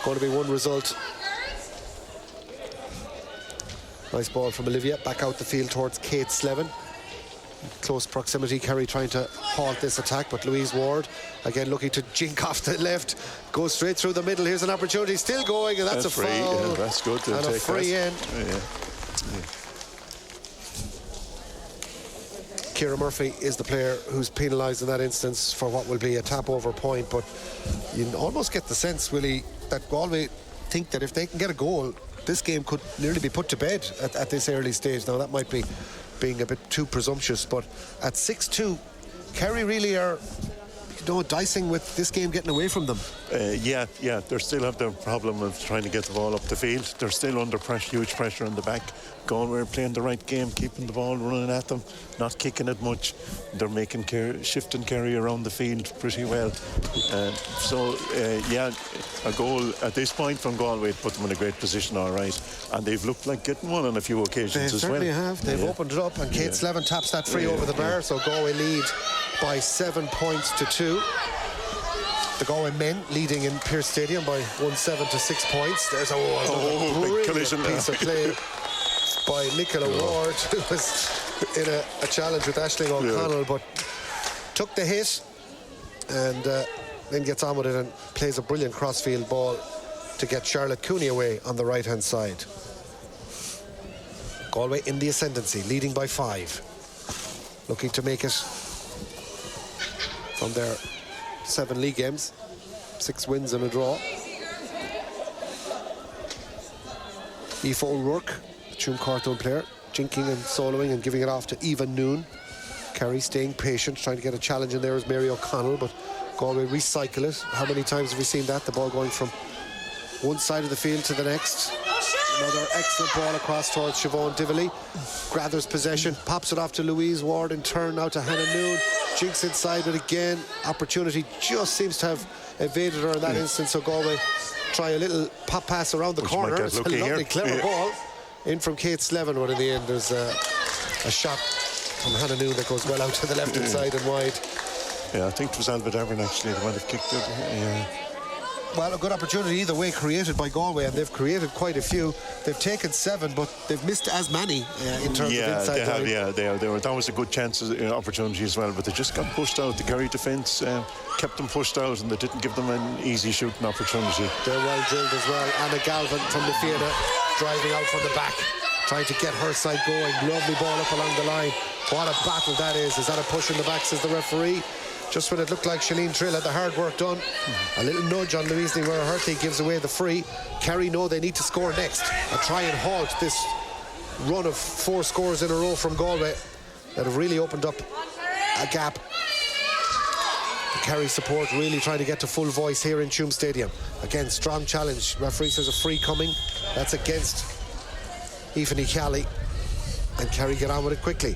going to be one result. Nice ball from Olivia, back out the field towards Kate Slevin. Close proximity, Kerry trying to halt this attack, but Louise Ward again looking to jink off the left, goes straight through the middle. Here's an opportunity, still going, and that's a free. foul. That's good. And a free in. Ciara Murphy is the player who's penalised in that instance for what will be a tap over point, but you almost get the sense, Willie, that Galway think that if they can get a goal, this game could nearly be put to bed at this early stage. Now that might be being a bit too presumptuous, but at 6-2, Kerry really are, dicing with this game getting away from them. They still have the problem of trying to get the ball up the field. They're still under pressure, huge pressure on the back. Galway are playing the right game, keeping the ball running at them, not kicking it much. They're making shifting Kerry around the field pretty well. A goal at this point from Galway put them in a great position, all right. And they've looked like getting one on a few occasions as well. They certainly have. They've opened it up, and Kate Slevin taps that free over the bar, so Galway lead by 7 points to 2. The Galway men leading in Pearse Stadium by 1-7 to 6 points. There's a brilliant collision piece of play by Nicola Ward, who was in a challenge with Aisling O'Connell, but took the hit and then gets on with it and plays a brilliant crossfield ball to get Charlotte Cooney away on the right-hand side. Galway in the ascendancy, leading by 5. Looking to make it from their 7 league games, 6 wins and a draw. Aoife O'Rourke, the Tuam Cartoon player, jinking and soloing and giving it off to Eva Noon. Kerry staying patient, trying to get a challenge in there as Mary O'Connell, but Galway recycle it. How many times have we seen that? The ball going from one side of the field to the next. Another excellent ball across towards Siobhan Dively. Gathers possession, pops it off to Louise Ward in turn, now to Hannah Noon. Jinks inside, but again, opportunity just seems to have evaded her in that instance. So Galway try a little pop pass around the corner. It's a lovely, clever ball in from Kate Slevin, but in the end there's a shot from Hannah Noon that goes well out to the left-hand side and wide. Yeah, I think it was Albert Evern actually that might have kicked it. Yeah. Well, a good opportunity either way created by Galway, and they've created quite a few. They've taken 7, but they've missed as many in terms of inside they have, line. yeah, they were. That was a good chance, opportunity as well, but they just got pushed out. The Kerry defence kept them pushed out, and they didn't give them an easy shooting opportunity. They're well drilled as well. Anna Galvin from the Fianna driving out from the back, trying to get her side going. Lovely ball up along the line. What a battle that is. Is that a push in the back, says the referee? Just when it looked like Shalene Trill had the hard work done. A little nudge on Louise Herty gives away the free. Kerry know they need to score next and try and halt this run of 4 scores in a row from Galway that have really opened up a gap. The Kerry support really trying to get to full voice here in Tuam Stadium. Again, strong challenge. Referee says a free coming. That's against Aoife Kelly. And Kerry get on with it quickly.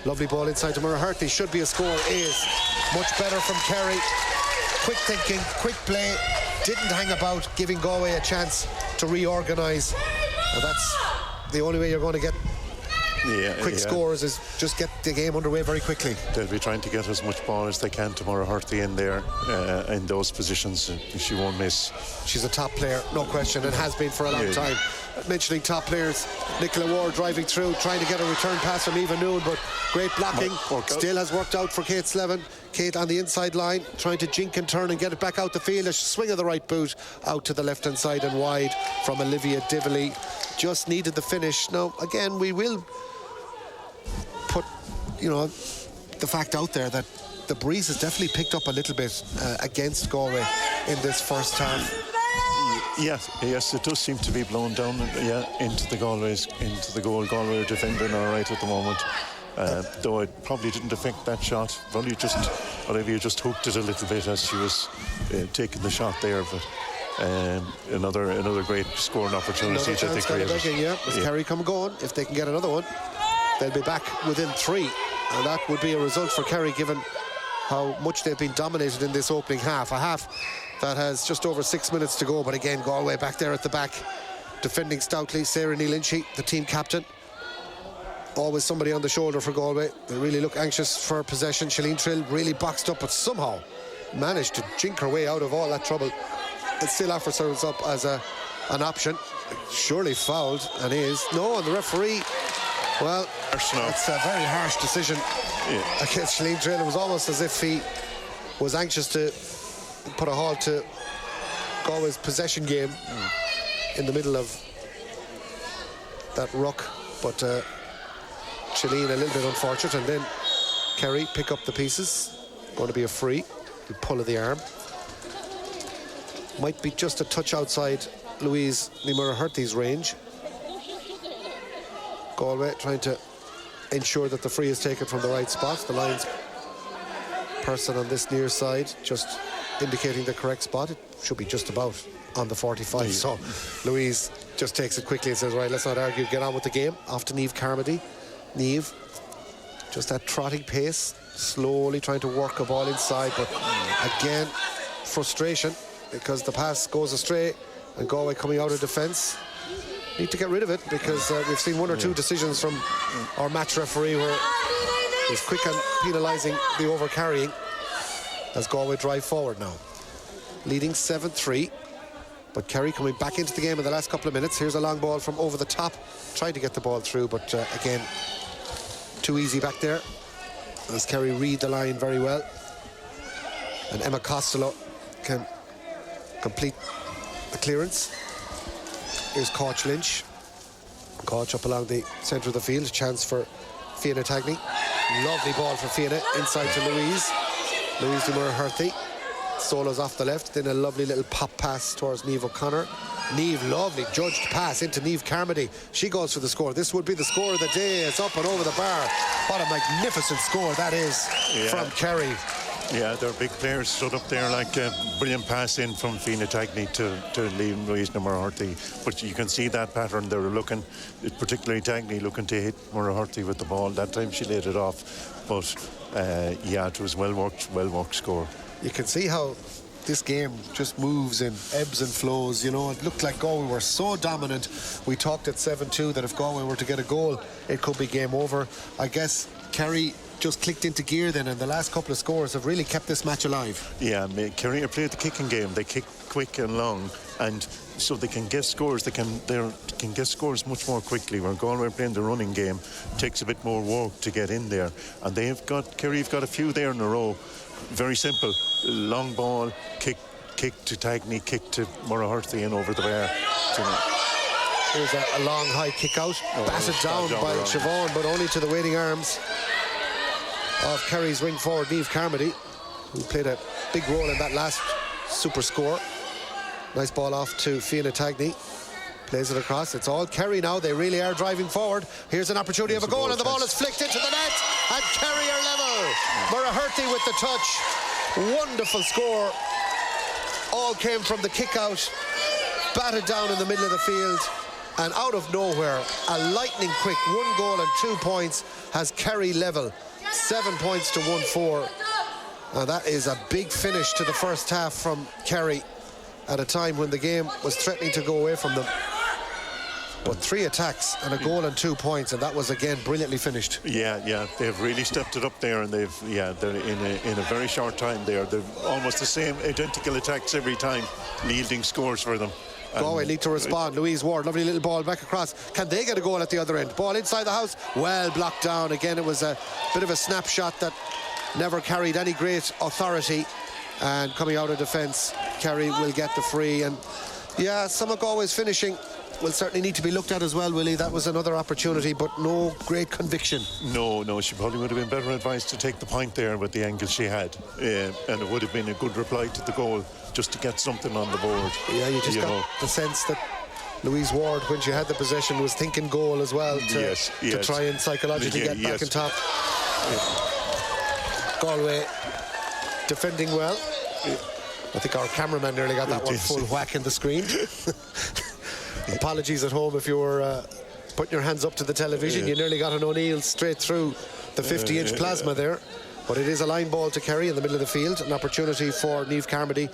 Lovely ball inside to Herty. Should be a score. Is much better from Kerry. Quick thinking, quick play. Didn't hang about, giving Galway a chance to reorganise. And that's the only way you're going to get quick scores, is just get the game underway very quickly. They'll be trying to get as much ball as they can to Herty in there, in those positions. She won't miss. She's a top player, no question, and has been for a long time. Mentioning top players, Nicola Ward driving through, trying to get a return pass from Eva Noon, but great blocking. Still has worked out for Kate Slevin. Kate on the inside line, trying to jink and turn and get it back out the field. A swing of the right boot out to the left-hand side and wide from Olivia Dively. Just needed the finish. Now, again, we will put, the fact out there that the breeze has definitely picked up a little bit against Galway in this first half. Yes, it does seem to be blown down, into the goal. Galway are defending all right at the moment. Though it probably didn't affect that shot. Olivia just hooked it a little bit as she was taking the shot there, but another great scoring opportunity that they created. With Kerry come going, if they can get another one, they'll be back within 3, and that would be a result for Kerry given how much they've been dominated in this opening half. A half that has just over 6 minutes to go, but again, Galway back there at the back, defending stoutly. Sarah Neal-Lynchy, the team captain. Always somebody on the shoulder for Galway. They really look anxious for possession. Shalene Trill really boxed up, but somehow managed to jink her way out of all that trouble. It still offers herself up as an option. Surely fouled, and is. No, and the referee, well, it's a very harsh decision against Shalene Trill. It was almost as if he was anxious to put a halt to Galway's possession game in the middle of that ruck, but Shalene a little bit unfortunate, and then Kerry pick up the pieces. Going to be a free. The pull of the arm. Might be just a touch outside Louise Herty's range. Galway trying to ensure that the free is taken from the right spot. The line's person on this near side just indicating the correct spot. It should be just about on the 45. So Louise just takes it quickly and says, right, let's not argue, get on with the game. Off to Niamh Carmody. Niamh, just that trotting pace, slowly trying to work a ball inside, but again, frustration because the pass goes astray and Galway coming out of defence. Need to get rid of it because we've seen 1 or 2 decisions from our match referee where he's quick on penalising the overcarrying as Galway drive forward now. Leading 7-3, but Kerry coming back into the game in the last couple of minutes. Here's a long ball from over the top, trying to get the ball through, but again, too easy back there as Kerry read the line very well. And Emma Costello can complete the clearance. Here's Cáit Lynch. Cáit up along the centre of the field. Chance for Fianna Tagney. Lovely ball for Fianna inside to Louise. Louise Herty. Solos off the left. Then a lovely little pop pass towards Niamh O'Connor. Niamh, lovely judged pass into Niamh Carmody. She goes for the score. This would be the score of the day. It's up and over the bar. What a magnificent score that is from Kerry. Yeah, their big players stood up there like a brilliant pass in from Fianna Tagney to Liam Louise Murrahurty. But you can see that pattern. They were looking, particularly Tagney, looking to hit Murrahurty with the ball. That time she laid it off. But it was well worked score. You can see how this game just moves in ebbs and flows. You know, it looked like Galway were so dominant. We talked at 7-2 that if Galway were to get a goal, it could be game over. I guess Kerry just clicked into gear then, and the last couple of scores have really kept this match alive. Yeah, Kerry played the kicking game. They kick quick and long, and so they can get scores. They can get scores much more quickly. Where Galway playing the running game, takes a bit more work to get in there. And Kerry have got a few there in a row. Very simple. Long ball, kick to Tagney, kick to Murrahurty and over the bar. Here's a long high kick out, batted down by Siobhan, but only to the waiting arms of Kerry's wing forward, Niamh Carmody, who played a big role in that last super score. Nice ball off to Fianna Tagney. Plays it across. It's all Kerry now. They really are driving forward. Here's an opportunity of a goal, and the ball is flicked into the net, and Kerry are level. Murrahurty with the touch. Wonderful score. All came from the kick out, batted down in the middle of the field, and out of nowhere, a lightning quick 1 goal and 2 points has Kerry level. 7 points to 1-4. Now that is a big finish to the first half from Kerry at a time when the game was threatening to go away from them. But 3 attacks and a goal and 2 points, and that was again brilliantly finished. Yeah, they've really stepped it up there, and they're in a very short time there. They're almost the same identical attacks every time, yielding scores for them. Galway need to respond. Louise Ward, lovely little ball back across. Can they get a goal at the other end? Ball inside the house, well blocked down. Again, it was a bit of a snapshot that never carried any great authority. And coming out of defence, Kerry will get the free. And yeah, some of Galway's finishing will certainly need to be looked at as well, Willie. That was another opportunity, but no great conviction. No, she probably would have been better advised to take the point there with the angle she had. And it would have been a good reply to the goal, just to get something on the board. Yeah, you just got the sense that Louise Ward, when she had the possession, was thinking goal as well to try and psychologically get back on top. Galway defending well. I think our cameraman nearly got that one full whack in the screen. Apologies at home if you were putting your hands up to the television. You nearly got an O'Neill straight through the 50-inch plasma there. But it is a line ball to Kerry in the middle of the field. An opportunity for Niamh Carmody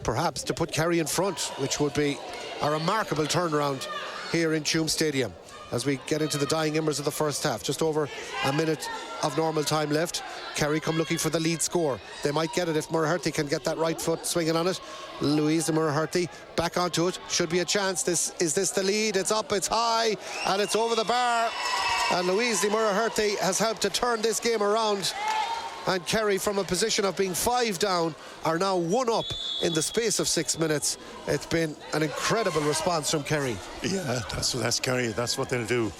perhaps to put Kerry in front, which would be a remarkable turnaround here in Tuam Stadium as we get into the dying embers of the first half. Just over a minute of normal time left. Kerry come looking for the lead score. They might get it if Murrahurty can get that right foot swinging on it. Louise Murrahurty back onto it. Should be a chance. Is this the lead? It's up, it's high, and it's over the bar. And Louise Murrahurty has helped to turn this game around. And Kerry, from a position of being 5 down, are now 1 up in the space of 6 minutes. It's been an incredible response from Kerry. Yeah, that's Kerry. That's what they'll do.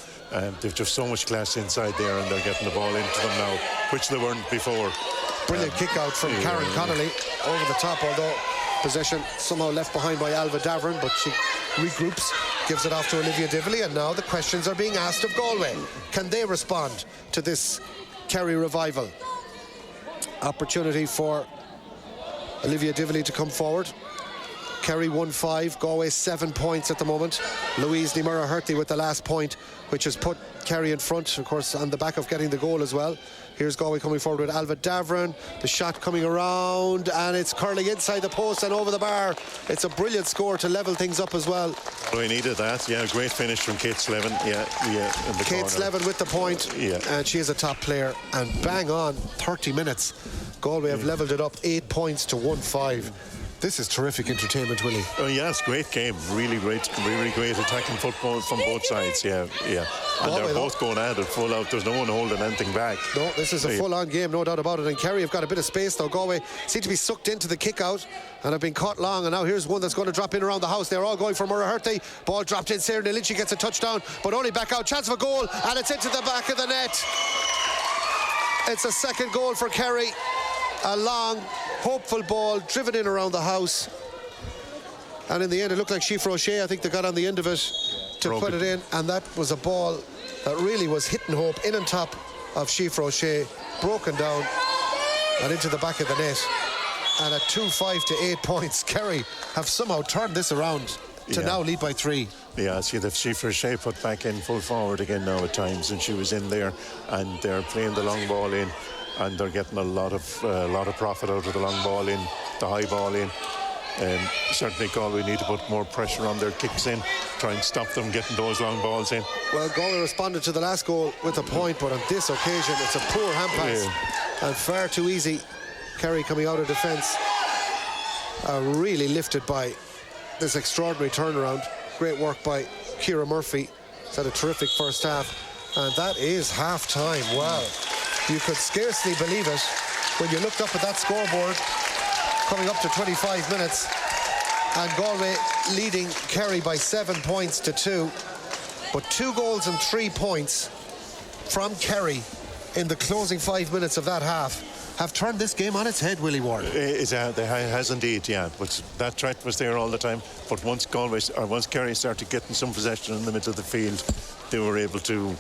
They've just so much class inside there, and they're getting the ball into them now, which they weren't before. Brilliant kick out from Karen Connolly over the top, although possession somehow left behind by Alva Davern, but she regroups, gives it off to Olivia Dively, and now the questions are being asked of Galway. Can they respond to this Kerry revival? Opportunity for Olivia Dively to come forward. Kerry 1-5, Galway 7 points at the moment. Louise Murrahurty with the last point, which has put Kerry in front, of course, on the back of getting the goal as well. Here's Galway coming forward with Alva Davern. The shot coming around, and it's curling inside the post and over the bar. It's a brilliant score to level things up as well. We needed that. Yeah, great finish from Kate Slevin. Yeah. In the Kate Slevin with the point. Yeah. And she is a top player. And bang on, 30 minutes. Galway have levelled it up 8 points to 1-5. This is terrific entertainment, Willie. Oh yes, great game. Really great attacking football from both sides. Yeah. And they're both going at it full out. There's no one holding anything back. No, this is a full-on game, no doubt about it. And Kerry have got a bit of space, though. Galway seem to be sucked into the kick-out and have been caught long. And now here's one that's going to drop in around the house. They're all going for Murrahurty. Ball dropped in. Sarah Lynch gets a touchdown, but only back out. Chance of a goal, and it's into the back of the net. It's a second goal for Kerry. A long, hopeful ball driven in around the house, and in the end it looked like Sheafra O'Shea, I think they got on the end of it to put it in, and that was a ball that really was hitting hope in on top of Sheafra O'Shea, broken down, and into the back of the net. And at 2-5 to 8 points, Kerry have somehow turned this around to now lead by 3. Yeah, see the Shea put back in full forward again now at times, and she was in there, and they're playing the long ball in, and they're getting a lot of profit out of the long ball in, the high ball in. Certainly Galway need to put more pressure on their kicks in, try and stop them getting those long balls in. Well, Galway responded to the last goal with a point, but on this occasion it's a poor hand pass and far too easy. Kerry coming out of defence, really lifted by this extraordinary turnaround. Great work by Ciara Murphy. It's had a terrific first half, and that is half-time. Wow, you could scarcely believe it when you looked up at that scoreboard, coming up to 25 minutes, and Galway leading Kerry by 7 points to 2. But 2 goals and 3 points from Kerry in the closing 5 minutes of that half have turned this game on its head, Willie Ward. It has indeed, yeah. But that threat was there all the time. But once Kerry started getting some possession in the middle of the field, they were able to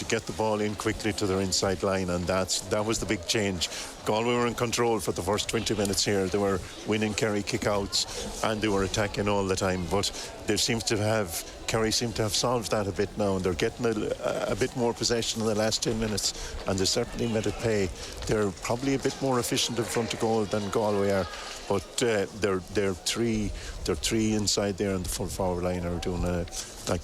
get the ball in quickly to their inside line, and that was the big change. Galway were in control for the first 20 minutes here. They were winning Kerry kick-outs, and they were attacking all the time. But Kerry seem to have solved that a bit now, and they're getting a bit more possession in the last 10 minutes, and they certainly made it pay. They're probably a bit more efficient in front of goal than Galway are, but they're three inside there in the full forward line are doing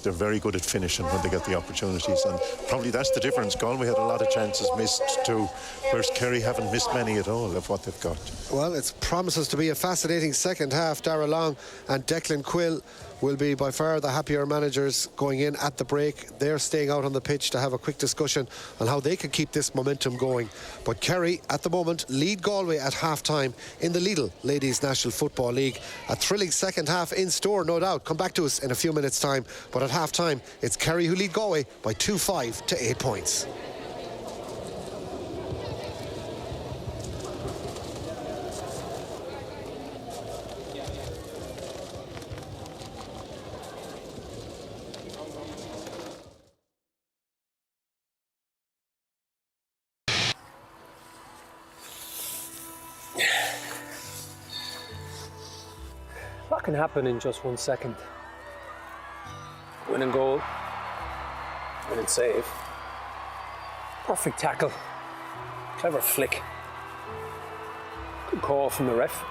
they're very good at finishing when they get the opportunities, and probably that's the difference. Galway had a lot of chances missed too, whereas Kerry haven't missed many at all of what they've got. Well, it promises to be a fascinating second half. Darragh Long and Declan Quill will be by far the happier managers going in at the break. They're staying out on the pitch to have a quick discussion on how they can keep this momentum going. But Kerry, at the moment, lead Galway at half-time in the Lidl Ladies National Football League. A thrilling second half in store, no doubt. Come back to us in a few minutes' time. But at half-time, it's Kerry who lead Galway by 2-5 to 8 points. A lot can happen in just 1 second. Winning goal, winning save, perfect tackle, clever flick, good call from the ref,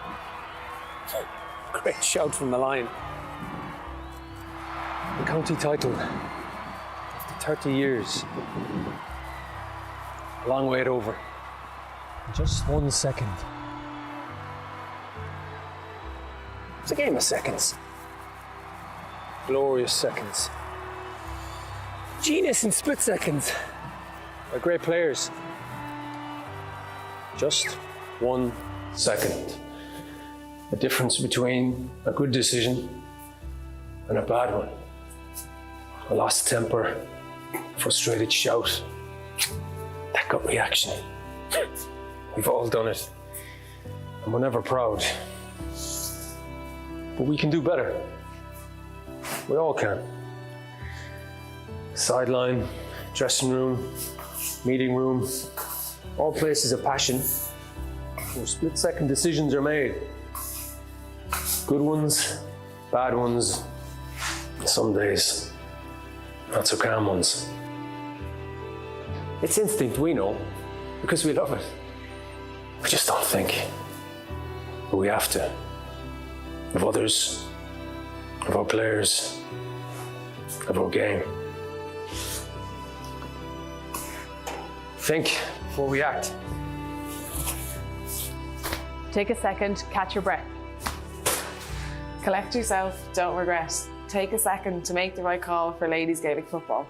great shout from the line. The county title, after 30 years, a long wait over, just 1 second. It's a game of seconds. Glorious seconds. Genius in split seconds. By great players. Just 1 second. The difference between a good decision and a bad one. A lost temper, frustrated shout, that gut reaction. We've all done it, and we're never proud. But we can do better. We all can. Sideline, dressing room, meeting room, all places of passion where split-second decisions are made. Good ones, bad ones, and some days, not so calm ones. It's instinct, we know, because we love it. We just don't think. But we have to. Of others, of our players, of our game. Think before we act. Take a second, catch your breath. Collect yourself, don't regret. Take a second to make the right call for ladies Gaelic football.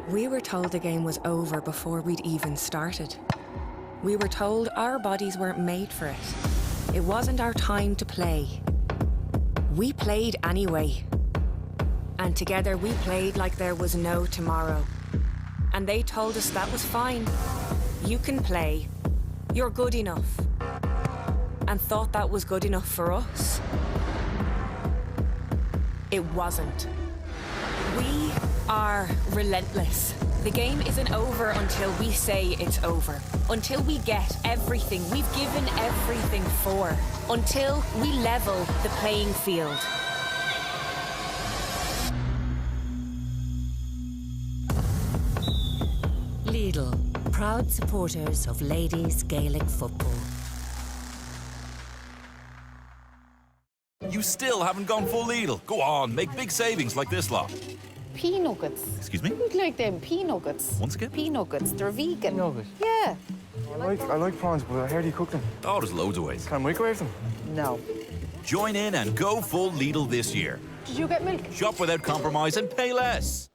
We were told the game was over before we'd even started. We were told our bodies weren't made for it. It wasn't our time to play. We played anyway. And together we played like there was no tomorrow. And they told us that was fine. You can play. You're good enough. And thought that was good enough for us. It wasn't. We are relentless. The game isn't over until we say it's over. Until we get everything we've given everything for. Until we level the playing field. Lidl, proud supporters of ladies Gaelic football. You still haven't gone full Lidl. Go on, make big savings like this lot. Pea nuggets. Excuse me? I don't like them pea nuggets. Once again? Pea nuggets. They're vegan. Nugget? Yeah. I like prawns, but how do you cook them? Oh, there's loads of ways. Can I microwave them? No. Join in and go full Lidl this year. Did you get milk? Shop without compromise and pay less.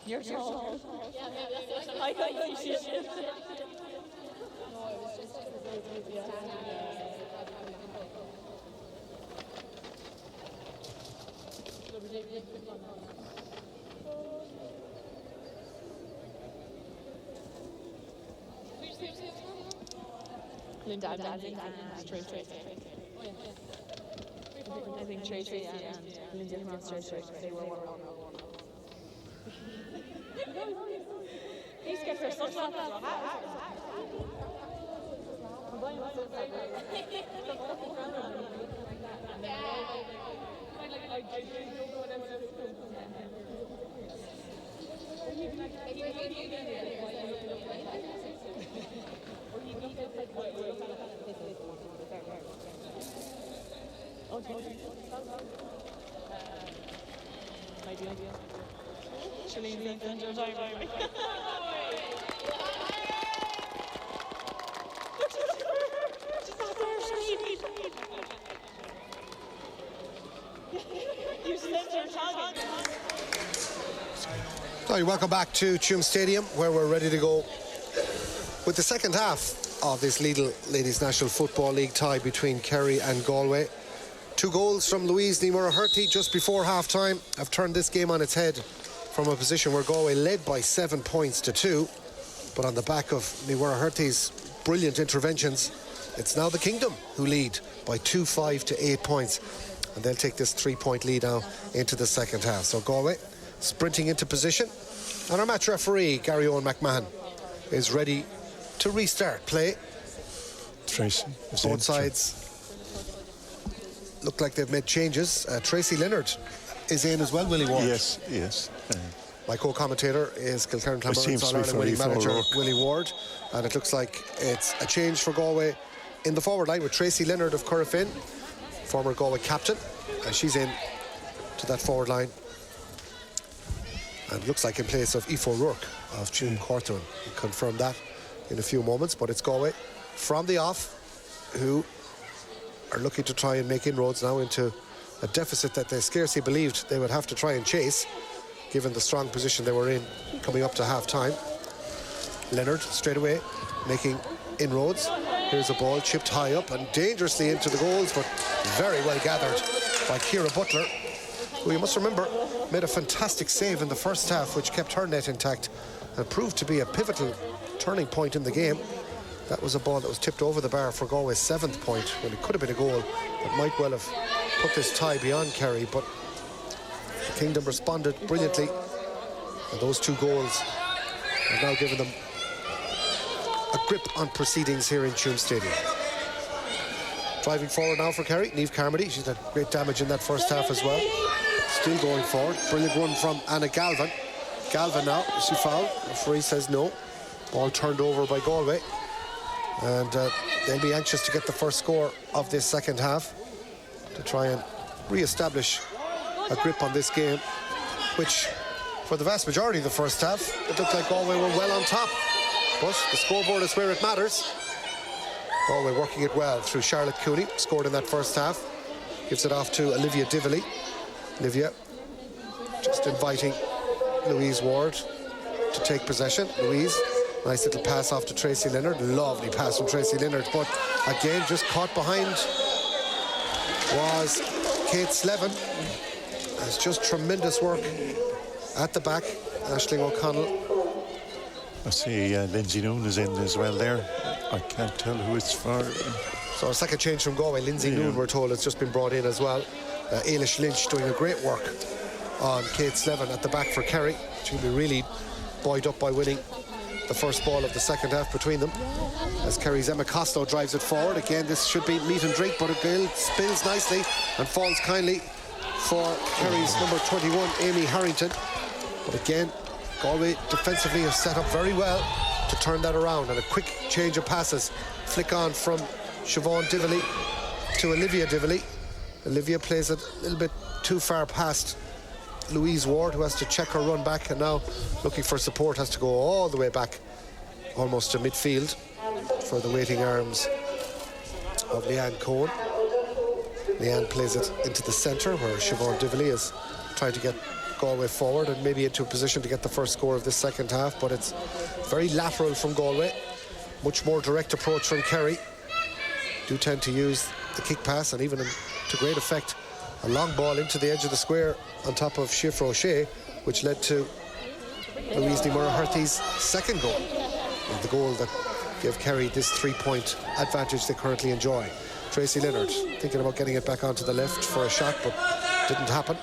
You're tall. I can't see shit. Linda, I think Tracy and Linda came on straight. They were one. He's got her such a Hi, welcome back to Tuam Stadium, where we're ready to go with the second half of this Lidl Ladies National Football League tie between Kerry and Galway. 2 goals from Louise Ní Muragh just before half-time have turned this game on its head from a position where Galway led by 7 points to 2. But on the back of Ní Muragh brilliant interventions, it's now the Kingdom who lead by 2-5 to 8 points. And they'll take this 3-point lead now into the second half. So Galway sprinting into position. And our match referee, Gary Owen McMahon, is ready to restart play. Tracy. Both sides look like they've made changes. Tracy Leonard is in as well, Willie Ward. Yes. My co-commentator is Kilkerran Clonmel All-Ireland winning manager Willie Ward. And it looks like it's a change for Galway in the forward line with Tracy Leonard of Currafin, former Galway captain. And she's in to that forward line. And it looks like in place of Aoife O'Rourke of June Cortoran. We'll confirm that in a few moments. But it's Galway from the off, who are looking to try and make inroads now into a deficit that they scarcely believed they would have to try and chase, given the strong position they were in coming up to half-time. Leonard straight away making inroads. Here's a ball chipped high up and dangerously into the goals, but very well gathered by Ciara Butler, who you must remember made a fantastic save in the first half, which kept her net intact and proved to be a pivotal turning point in the game. That was a ball that was tipped over the bar for Galway's 7th point, when it could have been a goal that might well have put this tie beyond Kerry, but the Kingdom responded brilliantly, and those 2 goals have now given them a grip on proceedings here in Tuam Stadium. Driving forward now for Kerry, Niamh Carmody. She's had great damage in that first half as well. Still going forward. Brilliant run from Anna Galvin. Galvin now, is she fouled? The referee says no. Ball turned over by Galway. And they'll be anxious to get the first score of this second half to try and re-establish a grip on this game, which, for the vast majority of the first half, it looked like Galway were well on top. But the scoreboard is where it matters. Galway working it well through Charlotte Cooney, scored in that first half. Gives it off to Olivia Dively. Olivia just inviting Louise Ward to take possession. Louise, nice little pass off to Tracy Leonard. Lovely pass from Tracy Leonard, but again just caught behind was Kate Slevin. It's just tremendous work at the back. Aisling O'Connell. I see Lindsay Noon is in as well there. I can't tell who it's for. So a second change from Galway. Lindsay Noon, we're told, has just been brought in as well. Ailish Lynch doing a great work on Kate Slevin at the back for Kerry. She'll be really buoyed up by winning the first ball of the second half between them. As Kerry's Emma Costello drives it forward. Again, this should be meat and drink, but it spills nicely and falls kindly for Kerry's number 21, Amy Harrington. But again, Galway defensively have set up very well to turn that around, and a quick change of passes. Flick on from Siobhan Dively to Olivia Dively. Olivia plays it a little bit too far past Louise Ward, who has to check her run back, and now looking for support has to go all the way back almost to midfield for the waiting arms of Leanne Cohen. Leanne plays it into the centre where Siobhan Dively is trying to get Galway forward and maybe into a position to get the first score of this second half, but it's very lateral from Galway. Much more direct approach from Kerry. Do tend to use the kick pass, and even to great effect a long ball into the edge of the square on top of Shifra O'Shea, which led to Louise Ní Muragharty's second goal, and the goal that gave Kerry this 3-point advantage they currently enjoy. Tracy Leonard thinking about getting it back onto the left for a shot, but didn't happen.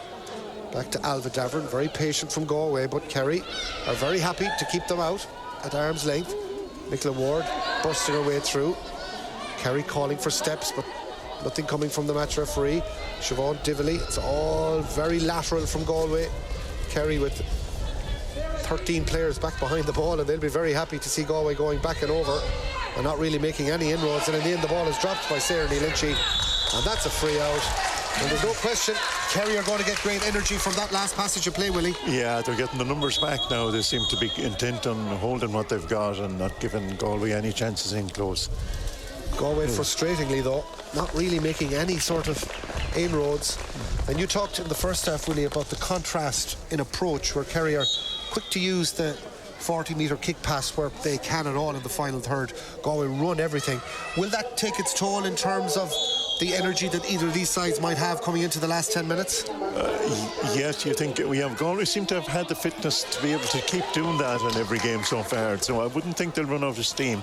Back to Alva Davern, very patient from Galway, but Kerry are very happy to keep them out at arm's length. Nicola Ward bursting her way through. Kerry calling for steps, but nothing coming from the match referee. Siobhan Dively, it's all very lateral from Galway. Kerry with 13 players back behind the ball, and they'll be very happy to see Galway going back and over and not really making any inroads. And in the end, the ball is dropped by Sarah Ní Lynchy, and that's a free out. And there's no question, Kerry are going to get great energy from that last passage of play, Willie. Yeah, they're getting the numbers back now. They seem to be intent on holding what they've got and not giving Galway any chances in close. Galway, frustratingly though, not really making any sort of inroads. And you talked in the first half, Willie, about the contrast in approach, where Kerry are quick to use the 40-metre kick pass where they can at all in the final third. Galway run everything. Will that take its toll in terms of the energy that either of these sides might have coming into the last 10 minutes? Yes, you think we have Galway seem to have had the fitness to be able to keep doing that in every game so far, so I wouldn't think they'll run out of steam.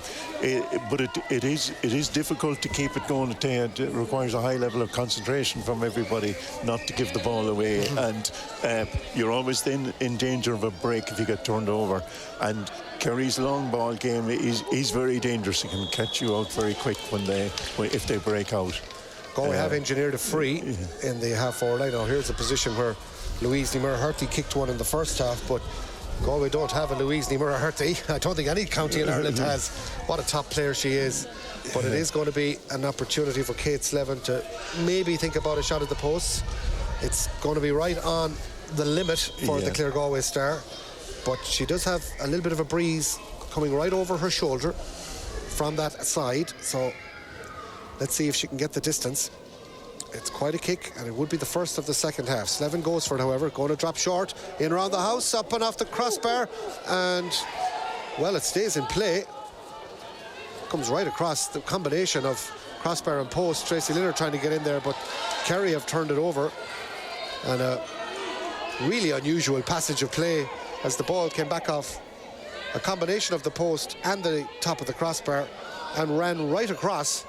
But it is difficult to keep it going. It requires a high level of concentration from everybody not to give the ball away, and you're always then in danger of a break if you get turned over. And Kerry's long ball game is very dangerous. It can catch you out very quick if they break out. Galway have engineered a free in the half-forward line. Now here's a position where Louise Ní Muragharty kicked one in the first half, but Galway don't have a Louise Ní Muragharty. I don't think any county in Ireland has. What a top player she is. But it is going to be an opportunity for Kate Slevin to maybe think about a shot at the posts. It's going to be right on the limit for the Clare Galway star, but she does have a little bit of a breeze coming right over her shoulder from that side, so let's see if she can get the distance. It's quite a kick, and it would be the first of the second half. Slevin goes for it, however, going to drop short, in around the house, up and off the crossbar, and, well, it stays in play. Comes right across the combination of crossbar and post. Tracy Leonard trying to get in there, but Kerry have turned it over. And a really unusual passage of play as the ball came back off a combination of the post and the top of the crossbar and ran right across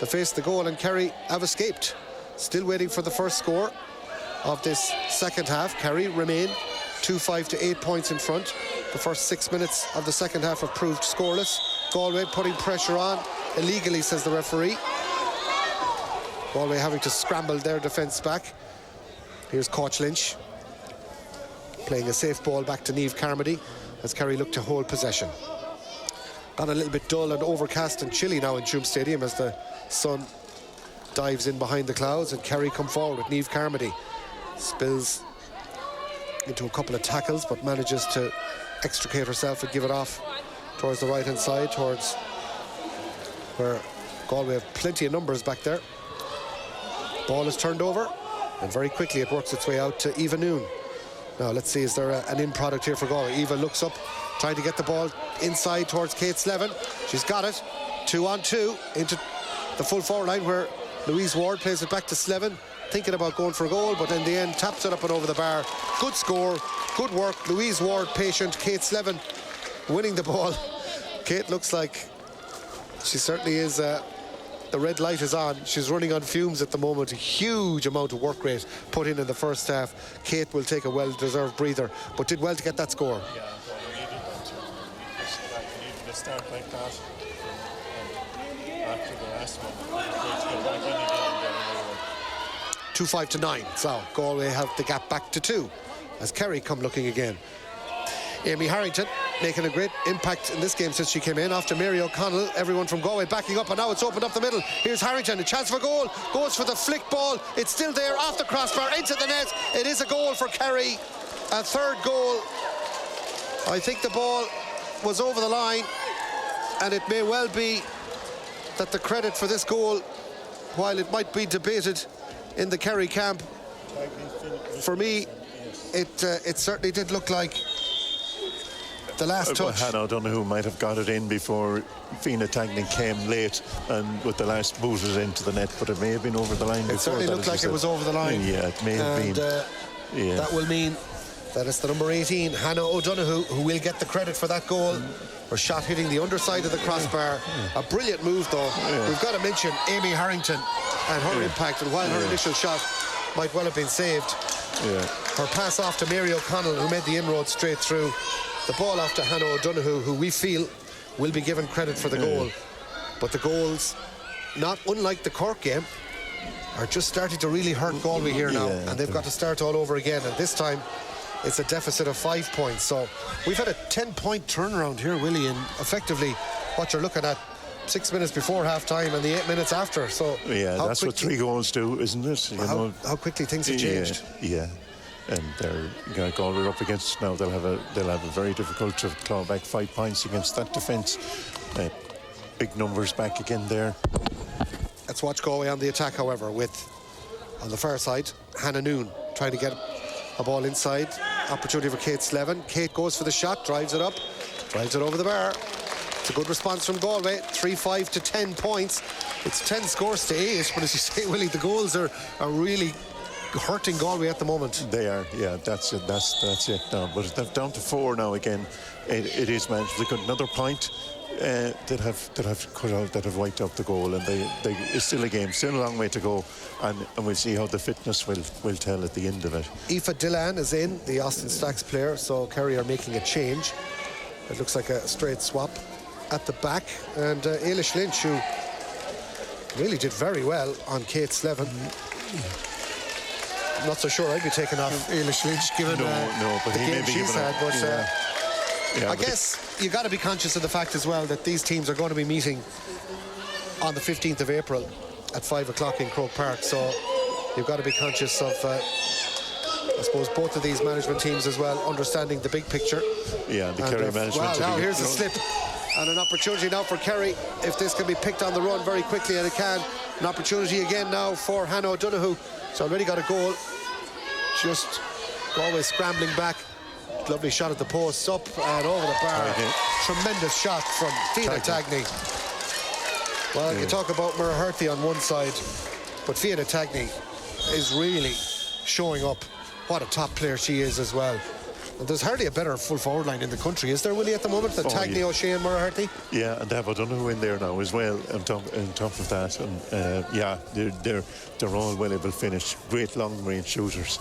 the face of the goal, and Kerry have escaped. Still waiting for the first score of this second half. Kerry remain 2-5 to 8 points in front. The first 6 minutes of the second half have proved scoreless. Galway putting pressure on illegally, says the referee. Galway having to scramble their defence back. Here's Coach Lynch playing a safe ball back to Niamh Carmody as Kerry look to hold possession. Gone a little bit dull and overcast and chilly now in Tuam Stadium as the sun dives in behind the clouds, and Kerry come forward with Niamh Carmody. Spills into a couple of tackles but manages to extricate herself and give it off towards the right hand side, towards where Galway have plenty of numbers back there. Ball is turned over and very quickly it works its way out to Eva Noon. Now let's see, is there an in product here for Galway? Eva looks up, trying to get the ball inside towards Kate Slevin. She's got it. 2-on-2 into the full forward line where Louise Ward plays it back to Slevin, thinking about going for a goal, but in the end taps it up and over the bar. Good score, good work. Louise Ward patient, Kate Slevin winning the ball. Kate looks like she certainly is, the red light is on. She's running on fumes at the moment. A huge amount of work rate put in the first half. Kate will take a well-deserved breather, but did well to get that score. Yeah, we needed that too. We needed a start like that. And after the last one, 2-5 to 9. So Galway have the gap back to 2 as Kerry come looking again. Amy Harrington making a great impact in this game since she came in after Mary O'Connell. Everyone from Galway backing up, and now it's opened up the middle. Here's Harrington, a chance for goal, goes for the flick ball. It's still there off the crossbar into the net. It is a goal for Kerry, a third goal. I think the ball was over the line, and it may well be that the credit for this goal, while it might be debated in the Kerry camp, for me it certainly did look like the last touch. Hannah O'Donoghue might have got it in before Fianna Tagnan came late and with the last booted into the net, but it may have been over the line before. It certainly looked like it was over the line. Yeah, it may have been. That will mean that it's the number 18, Hannah O'Donoghue, who will get the credit for that goal. Her shot hitting the underside of the crossbar. A brilliant move, though. We've got to mention Amy Harrington and her impact, and while her initial shot might well have been saved, her pass off to Mary O'Connell, who made the inroad straight through. The ball off to Hannah O'Donoghue, who we feel will be given credit for the goal. But the goals, not unlike the Cork game, are just starting to really hurt Galway here now, and they've got to start all over again, and this time it's a deficit of 5 points. So we've had a 10-point turnaround here, Willie, and effectively what you're looking at 6 minutes before half-time and the 8 minutes after. So that's what 3 goals do, isn't it? How quickly things have changed. And they're Galway up against now. They'll have a very difficult to claw back 5 points against that defence. Big numbers back again there. Let's watch Galway on the attack, however, with on the far side Hannah Noon trying to get a ball inside. Opportunity for Kate Slevin. Kate goes for the shot, drives it up, drives it over the bar. It's a good response from Galway. 3-5 to 10 points. It's 10 scores to 8, but as you say, Willie, the goals are really hurting Galway at the moment. They are, that's it now. But they're down to 4 now again. It is manageable. They got another point that have wiped out the goal, and it's still a game, still a long way to go, and we'll see how the fitness will tell at the end of it. Aoife Dillon is in, the Austin Stacks player, so Kerry are making a change. It looks like a straight swap at the back, and Ailish Lynch, who really did very well on Kate Slevin. I'm not so sure I'd be taking off Ailish Lynch given but the he game may be she's had, but I guess you got to be conscious of the fact as well that these teams are going to be meeting on the 15th of April at 5 o'clock in Croke Park, so you've got to be conscious of I suppose both of these management teams as well understanding the big picture. The Kerry management. Well, now here's the slip and an opportunity now for Kerry, if this can be picked on the run very quickly, and it can. An opportunity again now for Hannah O'Donoghue. She's already got a goal. Just Galway scrambling back. Lovely shot at the post, up and over the bar. Tremendous shot from Fianna Tagnan. Well, you talk about Murrahurty on one side, but Fianna Tagnan is really showing up. What a top player she is as well. And there's hardly a better full forward line in the country, is there, Willie, at the moment, than Tagnan, O'Shea and Murrahurty? Yeah, and they have O'Donoghue in there now as well on top of that. And they're all well able to finish. Great long range shooters,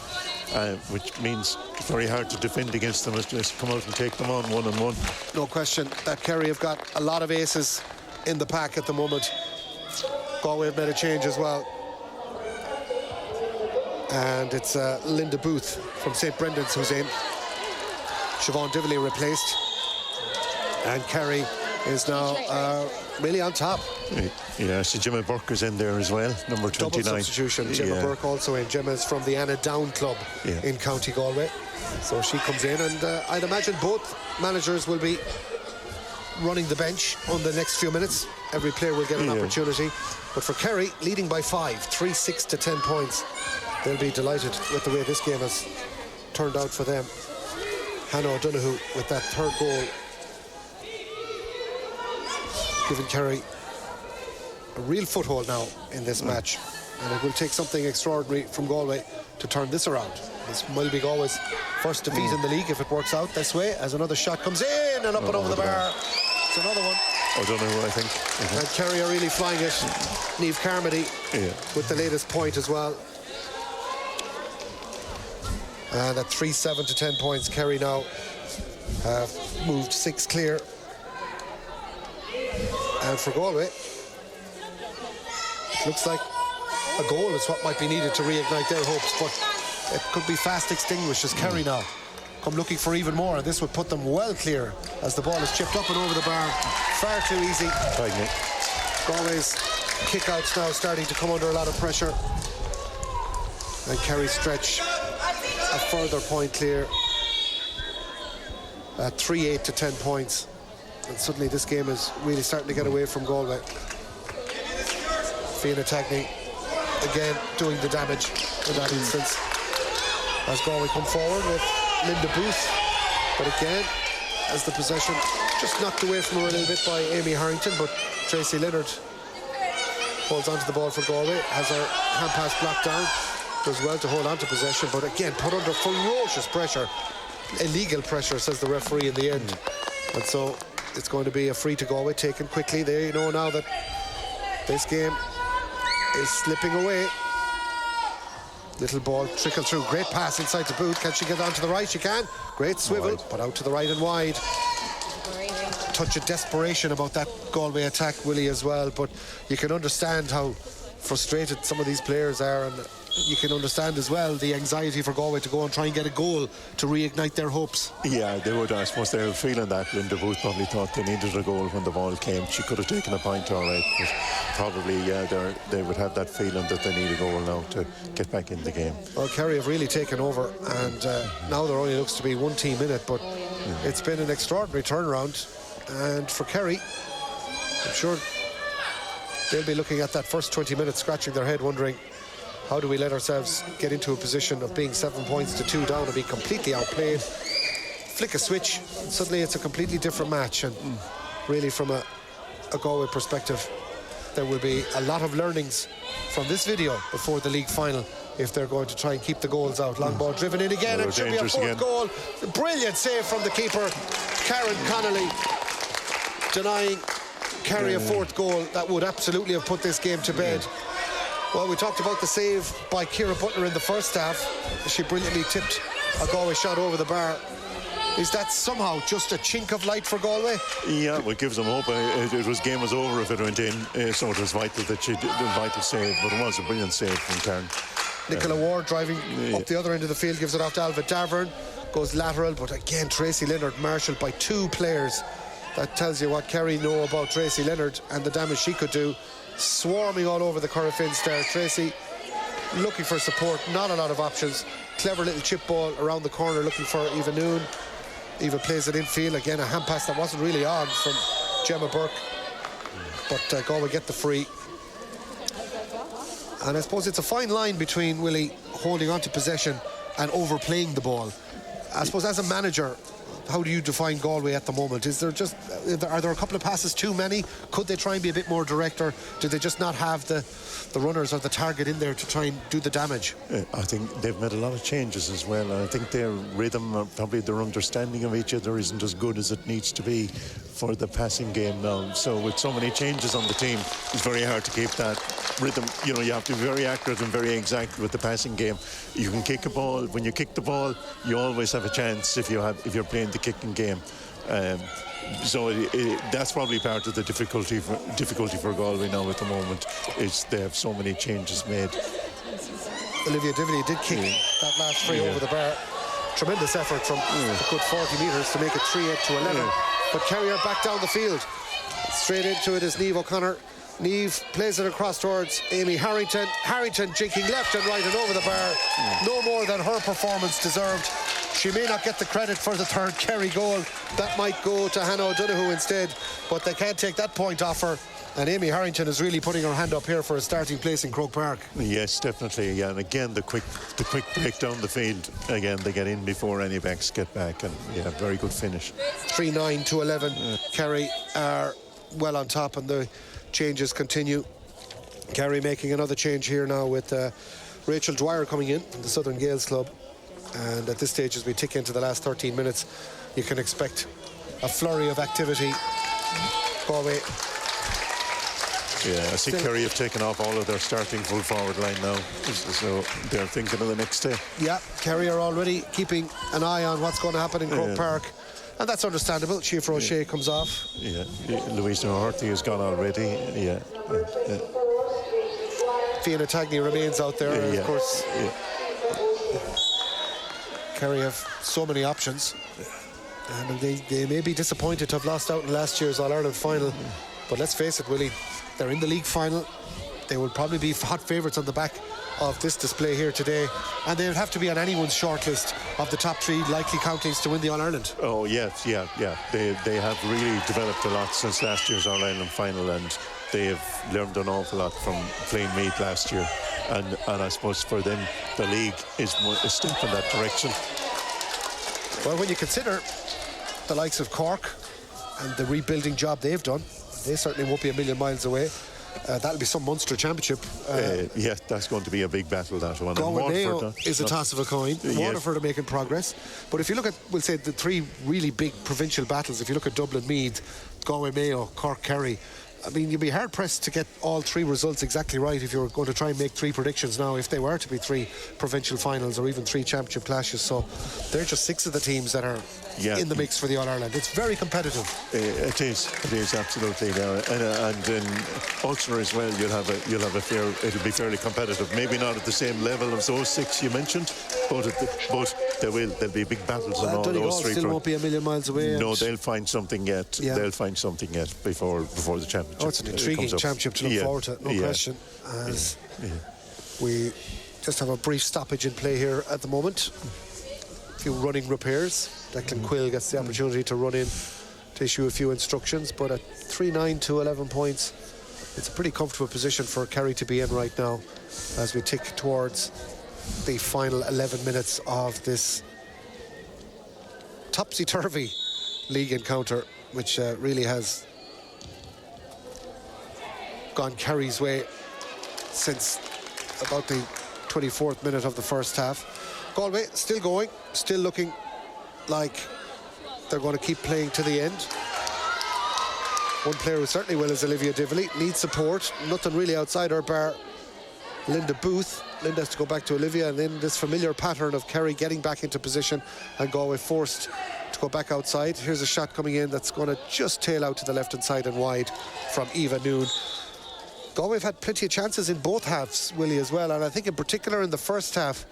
which means it's very hard to defend against them. Just come out and take them on one-on-one. No question that Kerry have got a lot of aces in the pack at the moment. Galway have made a change as well. And it's Linda Booth from St. Brendan's who's in. Siobhan Dively replaced, and Kerry is now really on top. So Gemma Burke is in there as well, number 29. Double substitution. Gemma Burke also in. Gemma's from the Anna Down Club in County Galway, so she comes in, and I'd imagine both managers will be running the bench on the next few minutes. Every player will get an opportunity, but for Kerry, leading by 5, 3-6 to 10 points, they'll be delighted with the way this game has turned out for them. Hannah O'Donoghue with that third goal, giving Kerry a real foothold now in this match, and it will take something extraordinary from Galway to turn this around. This will be Galway's first defeat in the league if it works out this way, as another shot comes in and up and over the bar. It's another one. O'Donoghue, I think. And Kerry are really flying it. Niamh Carmody with the latest point as well. And at 3-7 to 10 points, Kerry now have moved 6 clear. And for Galway, it looks like a goal is what might be needed to reignite their hopes, but it could be fast extinguished as Kerry now come looking for even more, and this would put them well clear as the ball is chipped up and over the bar. Far too easy. Galway's kick-outs now starting to come under a lot of pressure, and Kerry stretch a further point clear at 3-8 to 10 points, and suddenly this game is really starting to get away from Galway. Fianna Tagney again doing the damage in that instance as Galway come forward with Linda Booth, but again as the possession just knocked away from her a little bit by Amy Harrington, but Tracy Leonard holds onto the ball for Galway, has her hand pass blocked down, does well to hold on to possession, but again put under ferocious pressure, illegal pressure, says the referee in the end. And so it's going to be a free to Galway, taken quickly. They know now that this game is slipping away. Little ball trickle through, great pass inside to Booth. Can she get on to the right? She can. Great swivel, but out to the right and wide. Touch of desperation about that Galway attack, Willie, as well, but you can understand how frustrated some of these players are, and you can understand as well the anxiety for Galway to go and try and get a goal to reignite their hopes. Yeah, they would. I suppose they were feeling that. Linda Booth probably thought they needed a goal when the ball came. She could have taken a point, all right, but probably they would have that feeling that they need a goal now to get back in the game. Well, Kerry have really taken over, and now there only looks to be one team in it, but it's been an extraordinary turnaround. And for Kerry, I'm sure they'll be looking at that first 20 minutes, scratching their head, wondering, how do we let ourselves get into a position of being 7 points to 2 down and be completely outplayed? Flick a switch, and suddenly it's a completely different match. And really, from a Galway perspective, there will be a lot of learnings from this video before the league final if they're going to try and keep the goals out. Long ball driven in again, it should be a fourth goal. Brilliant save from the keeper, Karen Connolly, denying Kerry a fourth goal that would absolutely have put this game to bed. Well, we talked about the save by Ciara Butler in the first half. She brilliantly tipped a Galway shot over the bar. Is that somehow just a chink of light for Galway? Yeah, well, it gives them hope. Game was over if it went in, so it was vital that she did the vital save, but it was a brilliant save from Karen. Nicola Ward driving up the other end of the field, gives it off to Alva Davern, goes lateral, but again Tracy Leonard marshalled by 2 players. That tells you what Kerry know about Tracy Leonard and the damage she could do. Swarming all over the Curragh Finster. Tracy looking for support, not a lot of options. Clever little chip ball around the corner looking for Eva Noon. Eva plays it infield, again a hand pass that wasn't really on from Gemma Burke, but Galway get the free. And I suppose it's a fine line between Willie holding on to possession and overplaying the ball. I suppose as a manager, how do you define Galway at the moment? Are there a couple of passes too many? Could they try and be a bit more direct, or do they just not have the runners or the target in there to try and do the damage? I think they've made a lot of changes as well. I think their rhythm, probably their understanding of each other, isn't as good as it needs to be for the passing game now. So with so many changes on the team, it's very hard to keep that rhythm. You know, you have to be very accurate and very exact with the passing game. You can kick a ball. When you kick the ball, you always have a chance if you're playing the kicking game. So that's probably part of the difficulty for Galway now at the moment, is they have so many changes made. Olivia Divity did kick that last free over the bar. Tremendous effort from a good 40 metres to make it 3-8 to 11. But Kerry are back down the field. Straight into it is Niamh O'Connor. Niamh plays it across towards Amy Harrington. Harrington jinking left and right and over the bar. No more than her performance deserved. She may not get the credit for the third Kerry goal. That might go to Hannah O'Donoghue instead, but they can't take that point off her. And Amy Harrington is really putting her hand up here for a starting place in Croke Park. Yes, definitely. Yeah, and again, the quick break down the field. Again, they get in before any backs get back, and yeah, very good finish. 3-9 to 11. Kerry are well on top, and the changes continue. Kerry making another change here now with Rachel Dwyer coming in from the Southern Gales club. And at this stage, as we tick into the last 13 minutes, you can expect a flurry of activity. Galway. Yeah, I see Kerry have taken off all of their starting full forward line now, so they're thinking of the next day. Yeah, Kerry are already keeping an eye on what's going to happen in Croke Park, and that's understandable. Chief Roche comes off. Yeah, Louise O'Horty has gone already. Yeah. Fianna Tagney remains out there, and of course Kerry have so many options, and they may be disappointed to have lost out in last year's All-Ireland final, but let's face it, Willie, they're in the league final. They will probably be hot favourites on the back of this display here today, and they would have to be on anyone's shortlist of the top 3 likely countings to win the All-Ireland. Oh yes, yeah. They have really developed a lot since last year's All-Ireland final, and they have learned an awful lot from playing Meath last year, and I suppose for them the league is a step in that direction. Well, when you consider the likes of Cork and the rebuilding job they've done, they certainly won't be a million miles away. That'll be some Munster championship. Yeah, that's going to be a big battle, that one. Galway Mayo is a toss of a coin. Waterford are making progress. But if you look at, we'll say, the 3 really big provincial battles, if you look at Dublin Meath, Galway Mayo, Cork Kerry, I mean, you'd be hard-pressed to get all 3 results exactly right if you were going to try and make 3 predictions now, if they were to be 3 provincial finals or even 3 championship clashes. So they're just 6 of the teams that are in the mix for the All-Ireland. It's very competitive. It is absolutely now, and in Ulster as well, it'll be fairly competitive. Maybe not at the same level as those 6 you mentioned, but there'll be big battles on all those 3. Still won't be a million miles away. No, they'll find something yet. Yeah. They'll find something yet before the championship. Oh, it's an intriguing championship to look forward to, no question. As we just have a brief stoppage in play here at the moment. A few running repairs. Declan Quill gets the opportunity to run in to issue a few instructions, but at 3-9 to 11 points, it's a pretty comfortable position for Kerry to be in right now as we tick towards the final 11 minutes of this topsy-turvy league encounter, which really has gone Kerry's way since about the 24th minute of the first half. Galway still going, still looking like they're going to keep playing to the end. One player who certainly will is Olivia Dively. Needs support, nothing really outside her bar Linda Booth. Linda has to go back to Olivia, and then this familiar pattern of Kerry getting back into position and Galway forced to go back outside. Here's a shot coming in that's going to just tail out to the left hand side and wide from Eva Noon. Galway have had plenty of chances in both halves, Willie, as well, and I think in particular in the first half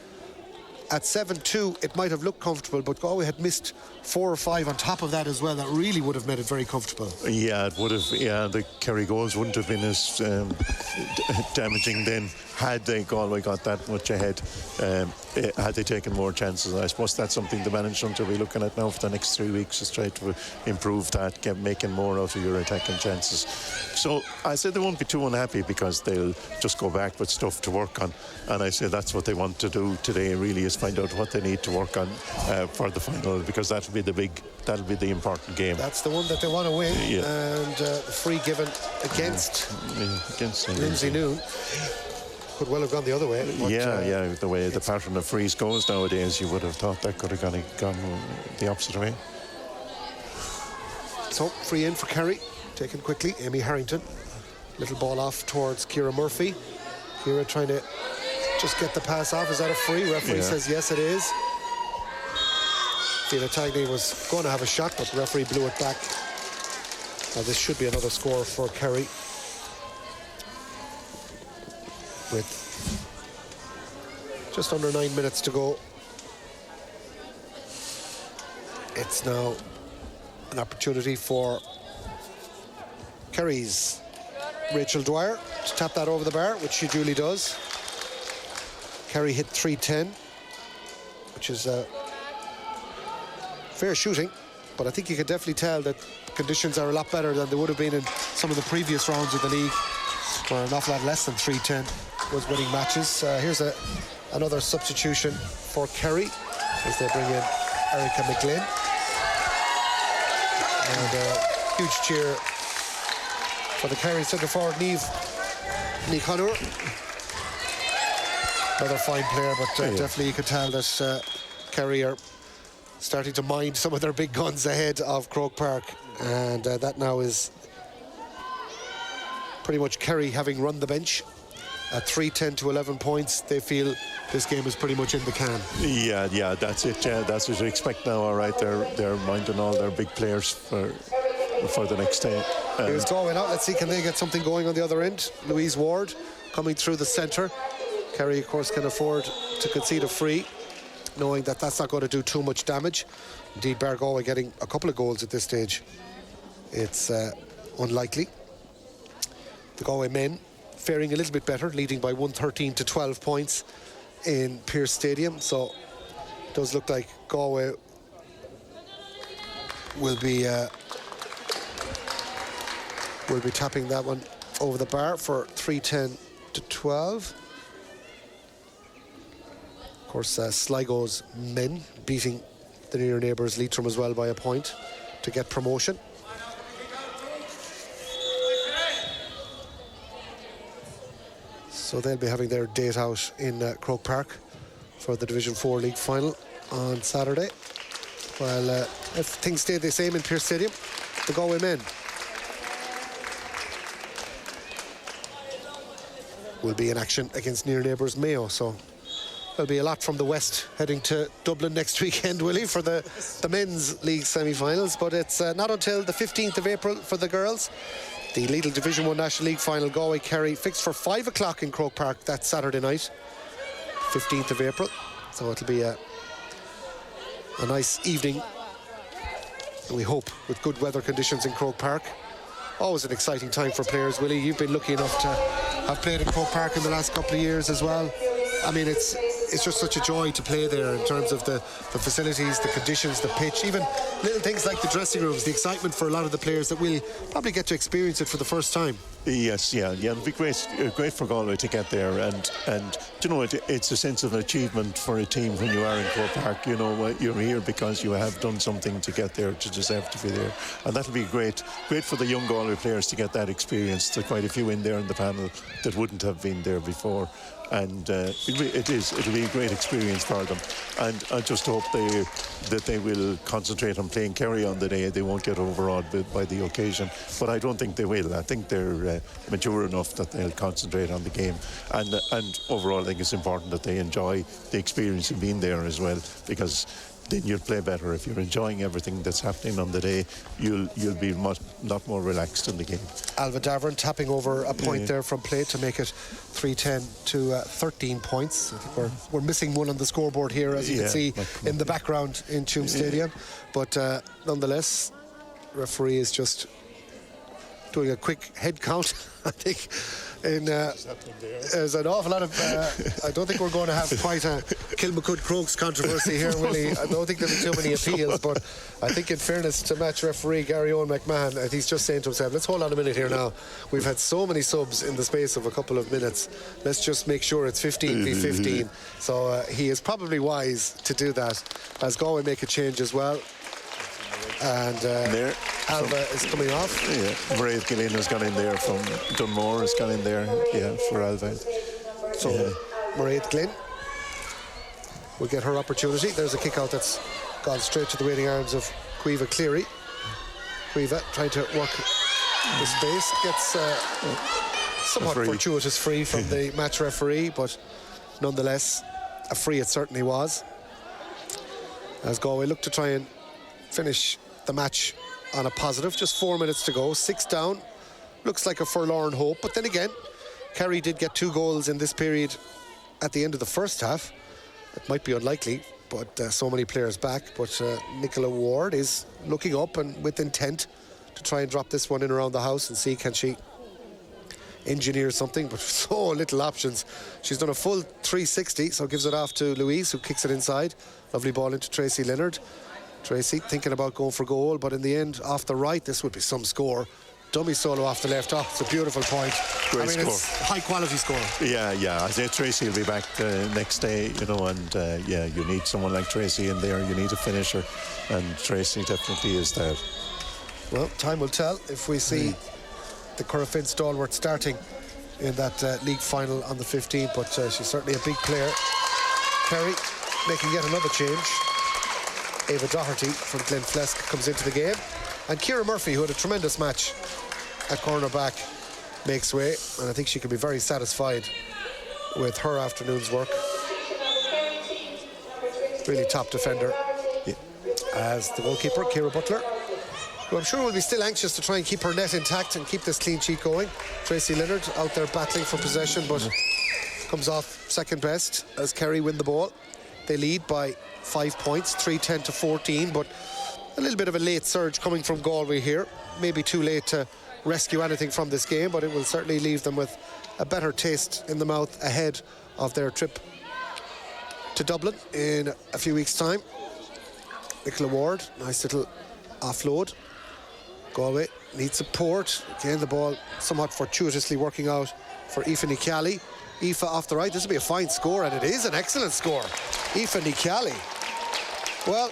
at 7-2 it might have looked comfortable, but Galway had missed 4 or 5 on top of that as well that really would have made it very comfortable. Yeah, it would have. Yeah, the Kerry goals wouldn't have been as damaging then had Galway got that much ahead, had they taken more chances. I suppose that's something the management will be looking at now for the next 3 weeks, is try to improve that, get making more out of your attacking chances. So I said they won't be too unhappy because they'll just go back with stuff to work on, and I say that's what they want to do today, really, is find out what they need to work on for the final, because that'll be the important game. That's the one that they want to win. And the free given against Lindsay Noon could well have gone the other way. But, the way the pattern of frees goes nowadays, you would have thought that could have gone the opposite way. So free in for Kerry, taken quickly. Amy Harrington, little ball off towards Ciara Murphy. Ciara trying to just get the pass off. Is that a free? Referee says yes, it is. Fianna Tagney was going to have a shot, but the referee blew it back. Now this should be another score for Kerry, with just under 9 minutes to go. It's now an opportunity for Kerry's Rachel Dwyer to tap that over the bar, which she duly does. Kerry hit 310, which is fair shooting, but I think you can definitely tell that conditions are a lot better than they would have been in some of the previous rounds of the league, where an awful lot less than 310 was winning matches. Here's another substitution for Kerry as they bring in Erica McGlynn. And a huge cheer for the Kerry centre forward, Niamh Conor. Another fine player, but definitely you could tell that Kerry are starting to mind some of their big guns ahead of Croke Park, and that now is pretty much Kerry having run the bench at 3-10 to 11 points. They feel this game is pretty much in the can. Yeah, that's it. That's what you expect now. All right, they're minding all their big players for the next day. Here's Galway now. Let's see, can they get something going on the other end? Louise Ward coming through the centre. Kerry, of course, can afford to concede a free, knowing that that's not going to do too much damage. Indeed, Galway getting a couple of goals at this stage, it's unlikely. The Galway men faring a little bit better, leading by 113 to 12 points in Pearse Stadium. So it does look like Galway will be tapping that one over the bar for 310 to 12. Of course, Sligo's men beating the near neighbours Leitrim as well by a point to get promotion. So they'll be having their date out in Croke Park for the Division 4 League final on Saturday. While if things stay the same in Pearse Stadium, the Galway men will be in action against near neighbours Mayo. So there'll be a lot from the west heading to Dublin next weekend, Willie, for the men's league semi-finals. But it's not until the 15th of April for the girls. The Lidl Division 1 National League final, Galway Kerry, fixed for 5 o'clock in Croke Park that Saturday night, 15th of April. So it'll be a nice evening, we hope, with good weather conditions in Croke Park. Always an exciting time for players, Willie. You've been lucky enough to have played in Croke Park in the last couple of years as well. I mean, it's just such a joy to play there in terms of the facilities, the conditions, the pitch, even little things like the dressing rooms, the excitement for a lot of the players that will probably get to experience it for the first time. Yes, it'll be great for Galway to get there, and you know, it's a sense of achievement for a team when you are in Croke Park. You know, you're here because you have done something to get there, to deserve to be there, and that'll be great for the young Galway players to get that experience. There's quite a few in there in the panel that wouldn't have been there before, and it'll be a great experience for them. And I just hope that they will concentrate on playing Kerry on the day. They won't get overawed by the occasion, but I don't think they will. I think they're mature enough that they'll concentrate on the game, and overall I think it's important that they enjoy the experience of being there as well, because then you'll play better. If you're enjoying everything that's happening on the day, you'll be lot more relaxed in the game. Alva Davern tapping over a point there from play to make it 310 to 13 points. I think we're missing one on the scoreboard here, as you can see in the background in Tuam Stadium. But nonetheless, referee is just doing a quick head count. I think there's an awful lot of I don't think we're going to have quite a Kilmacud Crokes controversy here, Willie. I don't think there'll be too many appeals, but I think in fairness to match referee Gary Owen McMahon, he's just saying to himself, let's hold on a minute here now. We've had so many subs in the space of a couple of minutes. Let's just make sure it's 15 v 15. So he is probably wise to do that, as Galway make a change as well. And Alva is coming off. Yeah, Maria Gillian has gone in there from Dunmore, has gone in there, for Alva. So Maria Glenn will get her opportunity. There's a kick out that's gone straight to the waiting arms of Caoimhe Cleary. Caoimhe trying to work the space, gets somewhat fortuitous free from the match referee, but nonetheless a free it certainly was, as Galway look to try and finish the match on a positive. Just 4 minutes to go, 6 down. Looks like a forlorn hope, but then again, Kerry did get 2 goals in this period at the end of the first half. It might be unlikely, but so many players back. But Nicola Ward is looking up and with intent to try and drop this one in around the house and see can she engineer something, but so little options. She's done a full 360, so gives it off to Louise, who kicks it inside. Lovely ball into Tracy Leonard. Tracy thinking about going for goal, but in the end, off the right, this would be some score. Dummy solo off the left. Oh, it's a beautiful point. Great score. It's high quality score. Yeah. I say Tracy will be back next day, you know, and you need someone like Tracy in there. You need a finisher, and Tracy definitely is that. Well, time will tell if we see the Corofin stalwart starting in that league final on the 15th, but she's certainly a big player. Kerry making yet another change. Ava Doherty from Glenflesk comes into the game, and Ciara Murphy, who had a tremendous match at cornerback, makes way, and I think she can be very satisfied with her afternoon's work. Really top defender. As the goalkeeper, Ciara Butler, who I'm sure will be still anxious to try and keep her net intact and keep this clean sheet going. Tracy Leonard out there battling for possession, but comes off second best as Kerry win the ball. They lead by 5 points, 3-10 to 14, but a little bit of a late surge coming from Galway here. Maybe too late to rescue anything from this game, but it will certainly leave them with a better taste in the mouth ahead of their trip to Dublin in a few weeks' time. Nicola Ward, nice little offload. Galway needs support. Again, the ball somewhat fortuitously working out for Aoife Nicali. Aoife off the right. This will be a fine score, and it is an excellent score. Aoife Nicali. Well,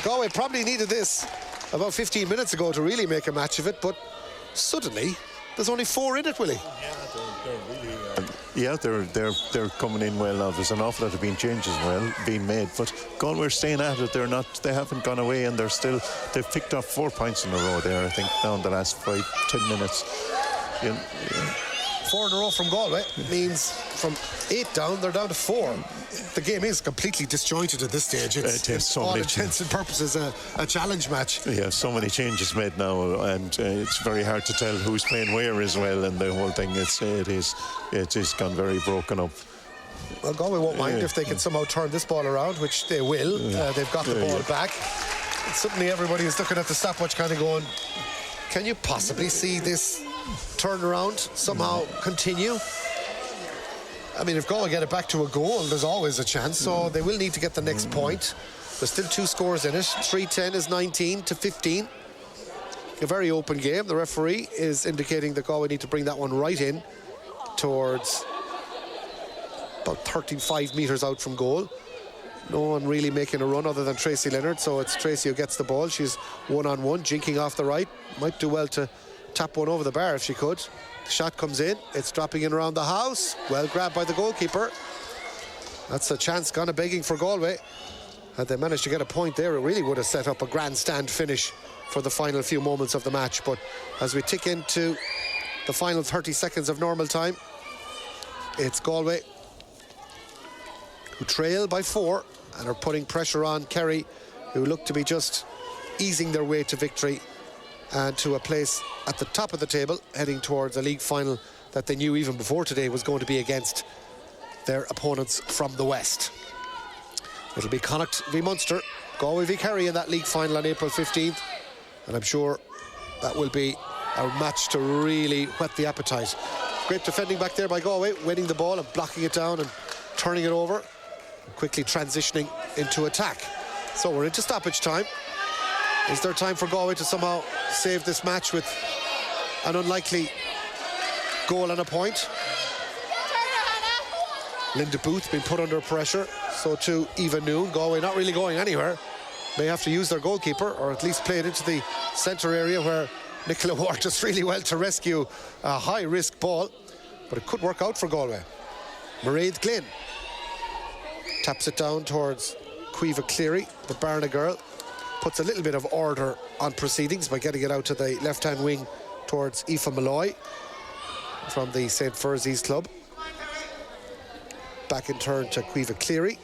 Galway probably needed this about 15 minutes ago to really make a match of it, but suddenly there's only 4 in it, Willie. Yeah, they're coming in well now. There's an awful lot of changes being made, but Galway are staying at it. They haven't gone away, and they've picked up 4 points in a row there, I think, now in the last 5-10 minutes. 4 in a row from Galway means from 8 down, they're down to 4. The game is completely disjointed at this stage. It's so all many intents and purposes a challenge match. Yeah, so many changes made now, and it's very hard to tell who's playing where as well, and the whole thing it is gone very broken up. Well, Galway won't mind if they can somehow turn this ball around, which they will. They've got the ball back. And suddenly everybody is looking at the stopwatch kind of going, can you possibly see this turnaround somehow continue? I mean, if Galway get it back to a goal, there's always a chance, so they will need to get the next point. There's still 2 scores in it. 3-10 is 19 to 15. A very open game. The referee is indicating that Galway need to bring that one right in towards about 35 metres out from goal. No one really making a run other than Tracy Leonard, so it's Tracy who gets the ball. She's one-on-one, jinking off the right. Might do well to tap one over the bar if she could. The shot comes in, it's dropping in around the house. Well grabbed by the goalkeeper. That's a chance gone a-begging for Galway. Had they managed to get a point there, it really would have set up a grandstand finish for the final few moments of the match. But as we tick into the final 30 seconds of normal time, it's Galway who trail by 4 and are putting pressure on Kerry, who look to be just easing their way to victory and to a place at the top of the table, heading towards a league final that they knew even before today was going to be against their opponents from the west. It'll be Connacht v Munster, Galway v Kerry in that league final on April 15th, and I'm sure that will be a match to really whet the appetite. Great defending back there by Galway, winning the ball and blocking it down and turning it over, and quickly transitioning into attack. So we're into stoppage time. Is there time for Galway to somehow save this match with an unlikely goal and a point? Linda Booth being put under pressure, so too Eva Noon. Galway not really going anywhere. May have to use their goalkeeper, or at least play it into the centre area where Nicola Ward does really well to rescue a high-risk ball, but it could work out for Galway. Mairead Glynn taps it down towards Caoimhe Cleary, the Barna girl. Puts a little bit of order on proceedings by getting it out to the left-hand wing towards Aoife Malloy from the St. Furzy's club. Back in turn to Caoimhe Cleary,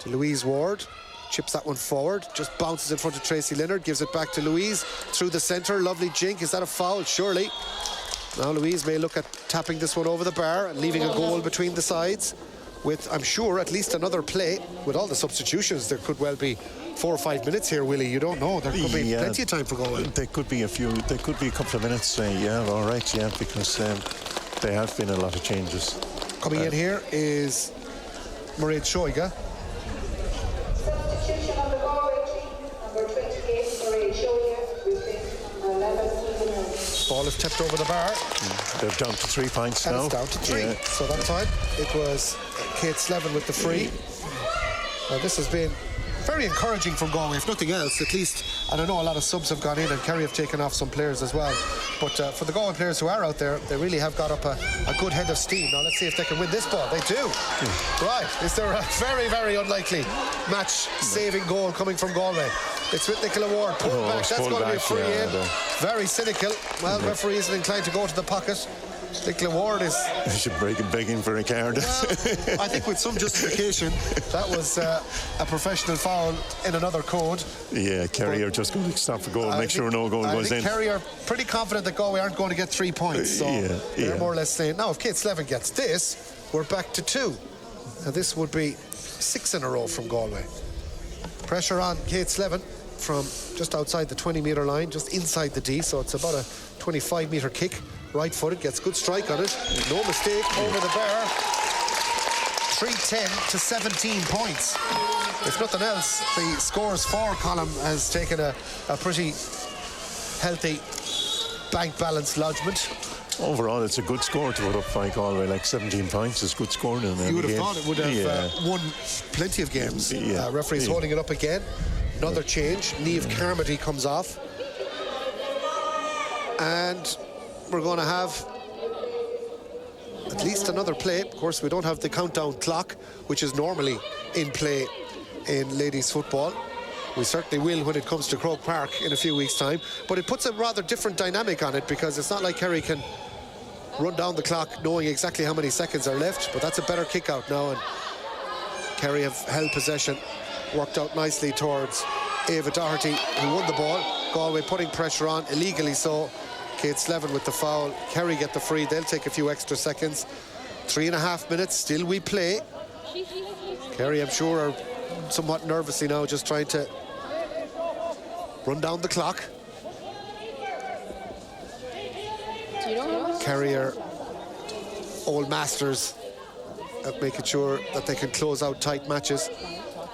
to Louise Ward. Chips that one forward, just bounces in front of Tracy Leonard, gives it back to Louise through the centre. Lovely jink. Is that a foul? Surely. Now Louise may look at tapping this one over the bar and leaving a goal between the sides with, I'm sure, at least another play. With all the substitutions, there could well be 4 or 5 minutes here, Willie. You don't know. There could be plenty of time for Galway. There could be a couple of minutes. All right, because there have been a lot of changes. Coming in here is Mairead Shoiga. Substitution on the Galway team, number 28, Mairead Shoiga, with 11. Ball is tipped over the bar. They're down to 3 points now. And it's down to 3. Yeah. So that time it was Kate Slevin with the free. This has been very encouraging from Galway, if nothing else, at least. And I know a lot of subs have gone in, and Kerry have taken off some players as well. But for the Galway players who are out there, they really have got up a good head of steam. Now let's see if they can win this ball. They do. Right. Is there a very, very unlikely match-saving goal coming from Galway? It's with Nicola Ward. Pulled back. That's going to be a free in. Very cynical. Well, referee isn't inclined to go to the pocket. Nicola Ward is... I should break and begging for a card. Well, I think with some justification, that was a professional foul in another code. Yeah, Kerry are just going to stop for goal, make sure no goal goes in. Kerry are pretty confident that Galway aren't going to get 3 points, so they're more or less saying, now if Kate Slevin gets this, we're back to 2. Now this would be 6 in a row from Galway. Pressure on Kate Slevin from just outside the 20-metre line, just inside the D, so it's about a 25-metre kick. Right-footed, gets good strike on it. No mistake, over the bar. 3-10 to 17 points. If nothing else, the scores for column has taken a pretty healthy bank-balanced lodgement. Overall, it's a good score to put up by Galway, like 17 points is good scoring in You would have thought it would have won plenty of games. Referee's holding it up again. Another change. Niamh Carmody comes off. And we're going to have at least another play. Of course, we don't have the countdown clock, which is normally in play in ladies football. We certainly will when it comes to Croke Park in a few weeks' time. But it puts a rather different dynamic on it, because it's not like Kerry can run down the clock knowing exactly how many seconds are left. But that's a better kick out now, and Kerry have held possession. Worked out nicely towards Ava Doherty, who won the ball. Galway putting pressure on, illegally so. Kate Slevin with the foul. Kerry get the free. They'll take a few extra seconds. 3.5 minutes. Still we play. Kerry, I'm sure, are somewhat nervously now, just trying to run down the clock. Kerry are old masters at making sure that they can close out tight matches.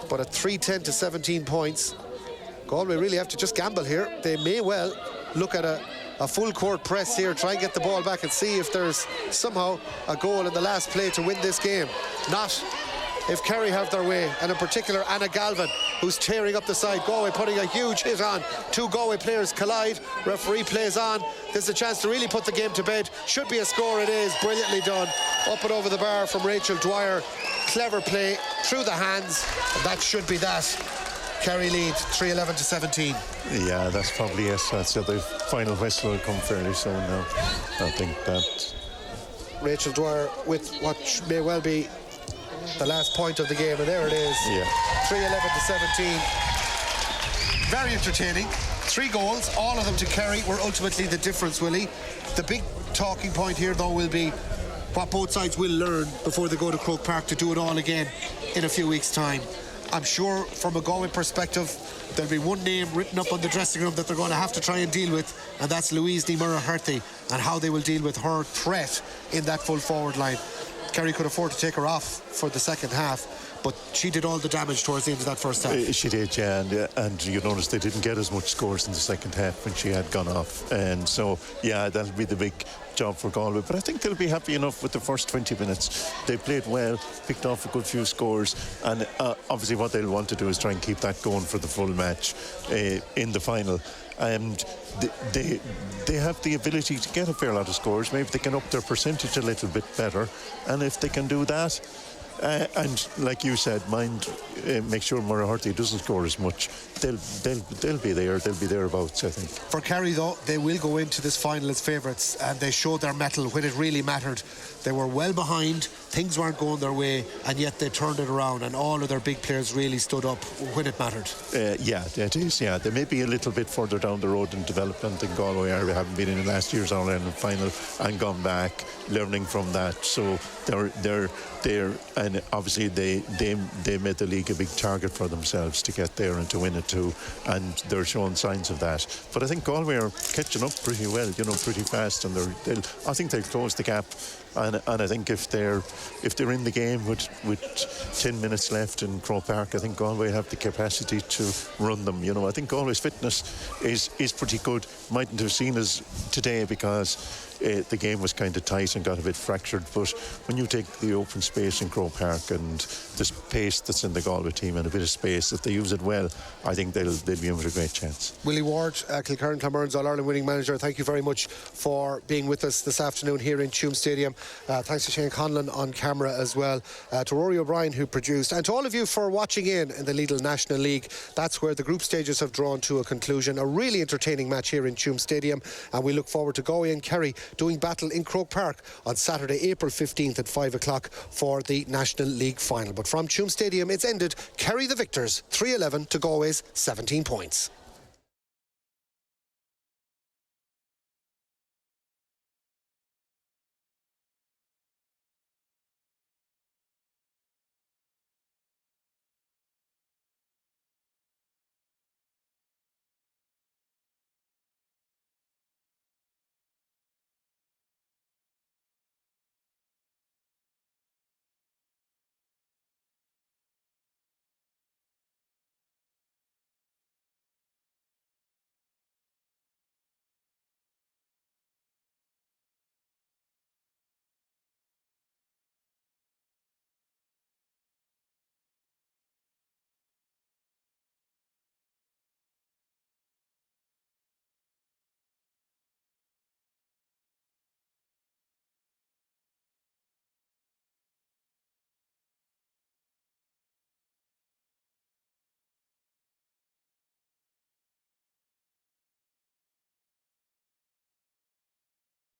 But at 3-10 to 17 points, Galway really have to just gamble here. They may well look at a full court press here, try and get the ball back and see if there's somehow a goal in the last play to win this game. Not if Kerry have their way, and in particular Anna Galvin, who's tearing up the side. Galway putting a huge hit on. 2 Galway players collide. Referee plays on. There's a chance to really put the game to bed. Should be a score. It is. Brilliantly done. Up and over the bar from Rachel Dwyer. Clever play through the hands, and that should be that. Kerry lead 3-11 to 17. Yeah, that's probably it. That's the final whistle will come fairly soon now. I think that Rachel Dwyer with what may well be the last point of the game, and there it is. 3-11 to 17. Very entertaining. 3 goals, all of them to Kerry, were ultimately the difference, Willie. The big talking point here, though, will be what both sides will learn before they go to Croke Park to do it all again in a few weeks' time. I'm sure from a Galway perspective, there'll be one name written up on the dressing room that they're going to have to try and deal with, and that's Louise Ní Murragharty, and how they will deal with her threat in that full forward line. Kerry could afford to take her off for the second half, but she did all the damage towards the end of that first half. She did, yeah, and you notice they didn't get as much scores in the second half when she had gone off, and so that'll be the big job for Galway, but I think they'll be happy enough with the first 20 minutes. They played well, picked off a good few scores, and obviously what they'll want to do is try and keep that going for the full match in the final. And they have the ability to get a fair lot of scores. Maybe they can up their percentage a little bit better, and if they can do that, and like you said, make sure Murragharty doesn't score as much, they'll be there. They'll be thereabouts, I think. For Kerry, though, they will go into this final as favourites, and they showed their mettle when it really mattered. They were well behind, things weren't going their way, and yet they turned it around, and all of their big players really stood up when it mattered. Yeah, it is. Yeah, they may be a little bit further down the road in development in Galway. They haven't been in last year's All-Ireland final and gone back, learning from that. So they're and obviously they made the league a big target for themselves to get there and to win it too, and they're showing signs of that. But I think Galway are catching up pretty well, pretty fast, and I think they'll close the gap. And I think if they're in the game with 10 minutes left in Croke Park, I think Galway have the capacity to run them. I think Galway's fitness is pretty good. Mightn't have seen us today because the game was kind of tight and got a bit fractured, but when you take the open space in Croke Park and the space that's in the Galway team and a bit of space, if they use it well, I think they'll be in with a great chance. Willie Ward, Kilkerran-Clonmern's All-Ireland winning manager, thank you very much for being with us this afternoon here in Tuam Stadium. Thanks to Shane Conlon on camera as well, to Rory O'Brien who produced, and to all of you for watching in the Lidl National League. That's where the group stages have drawn to a conclusion. A really entertaining match here in Tuam Stadium, and we look forward to Galway and Kerry doing battle in Croke Park on Saturday, April 15th at 5 o'clock for the National League final. But from Tuam Stadium, it's ended. Kerry the victors, 3-11 to Galway's 17 points.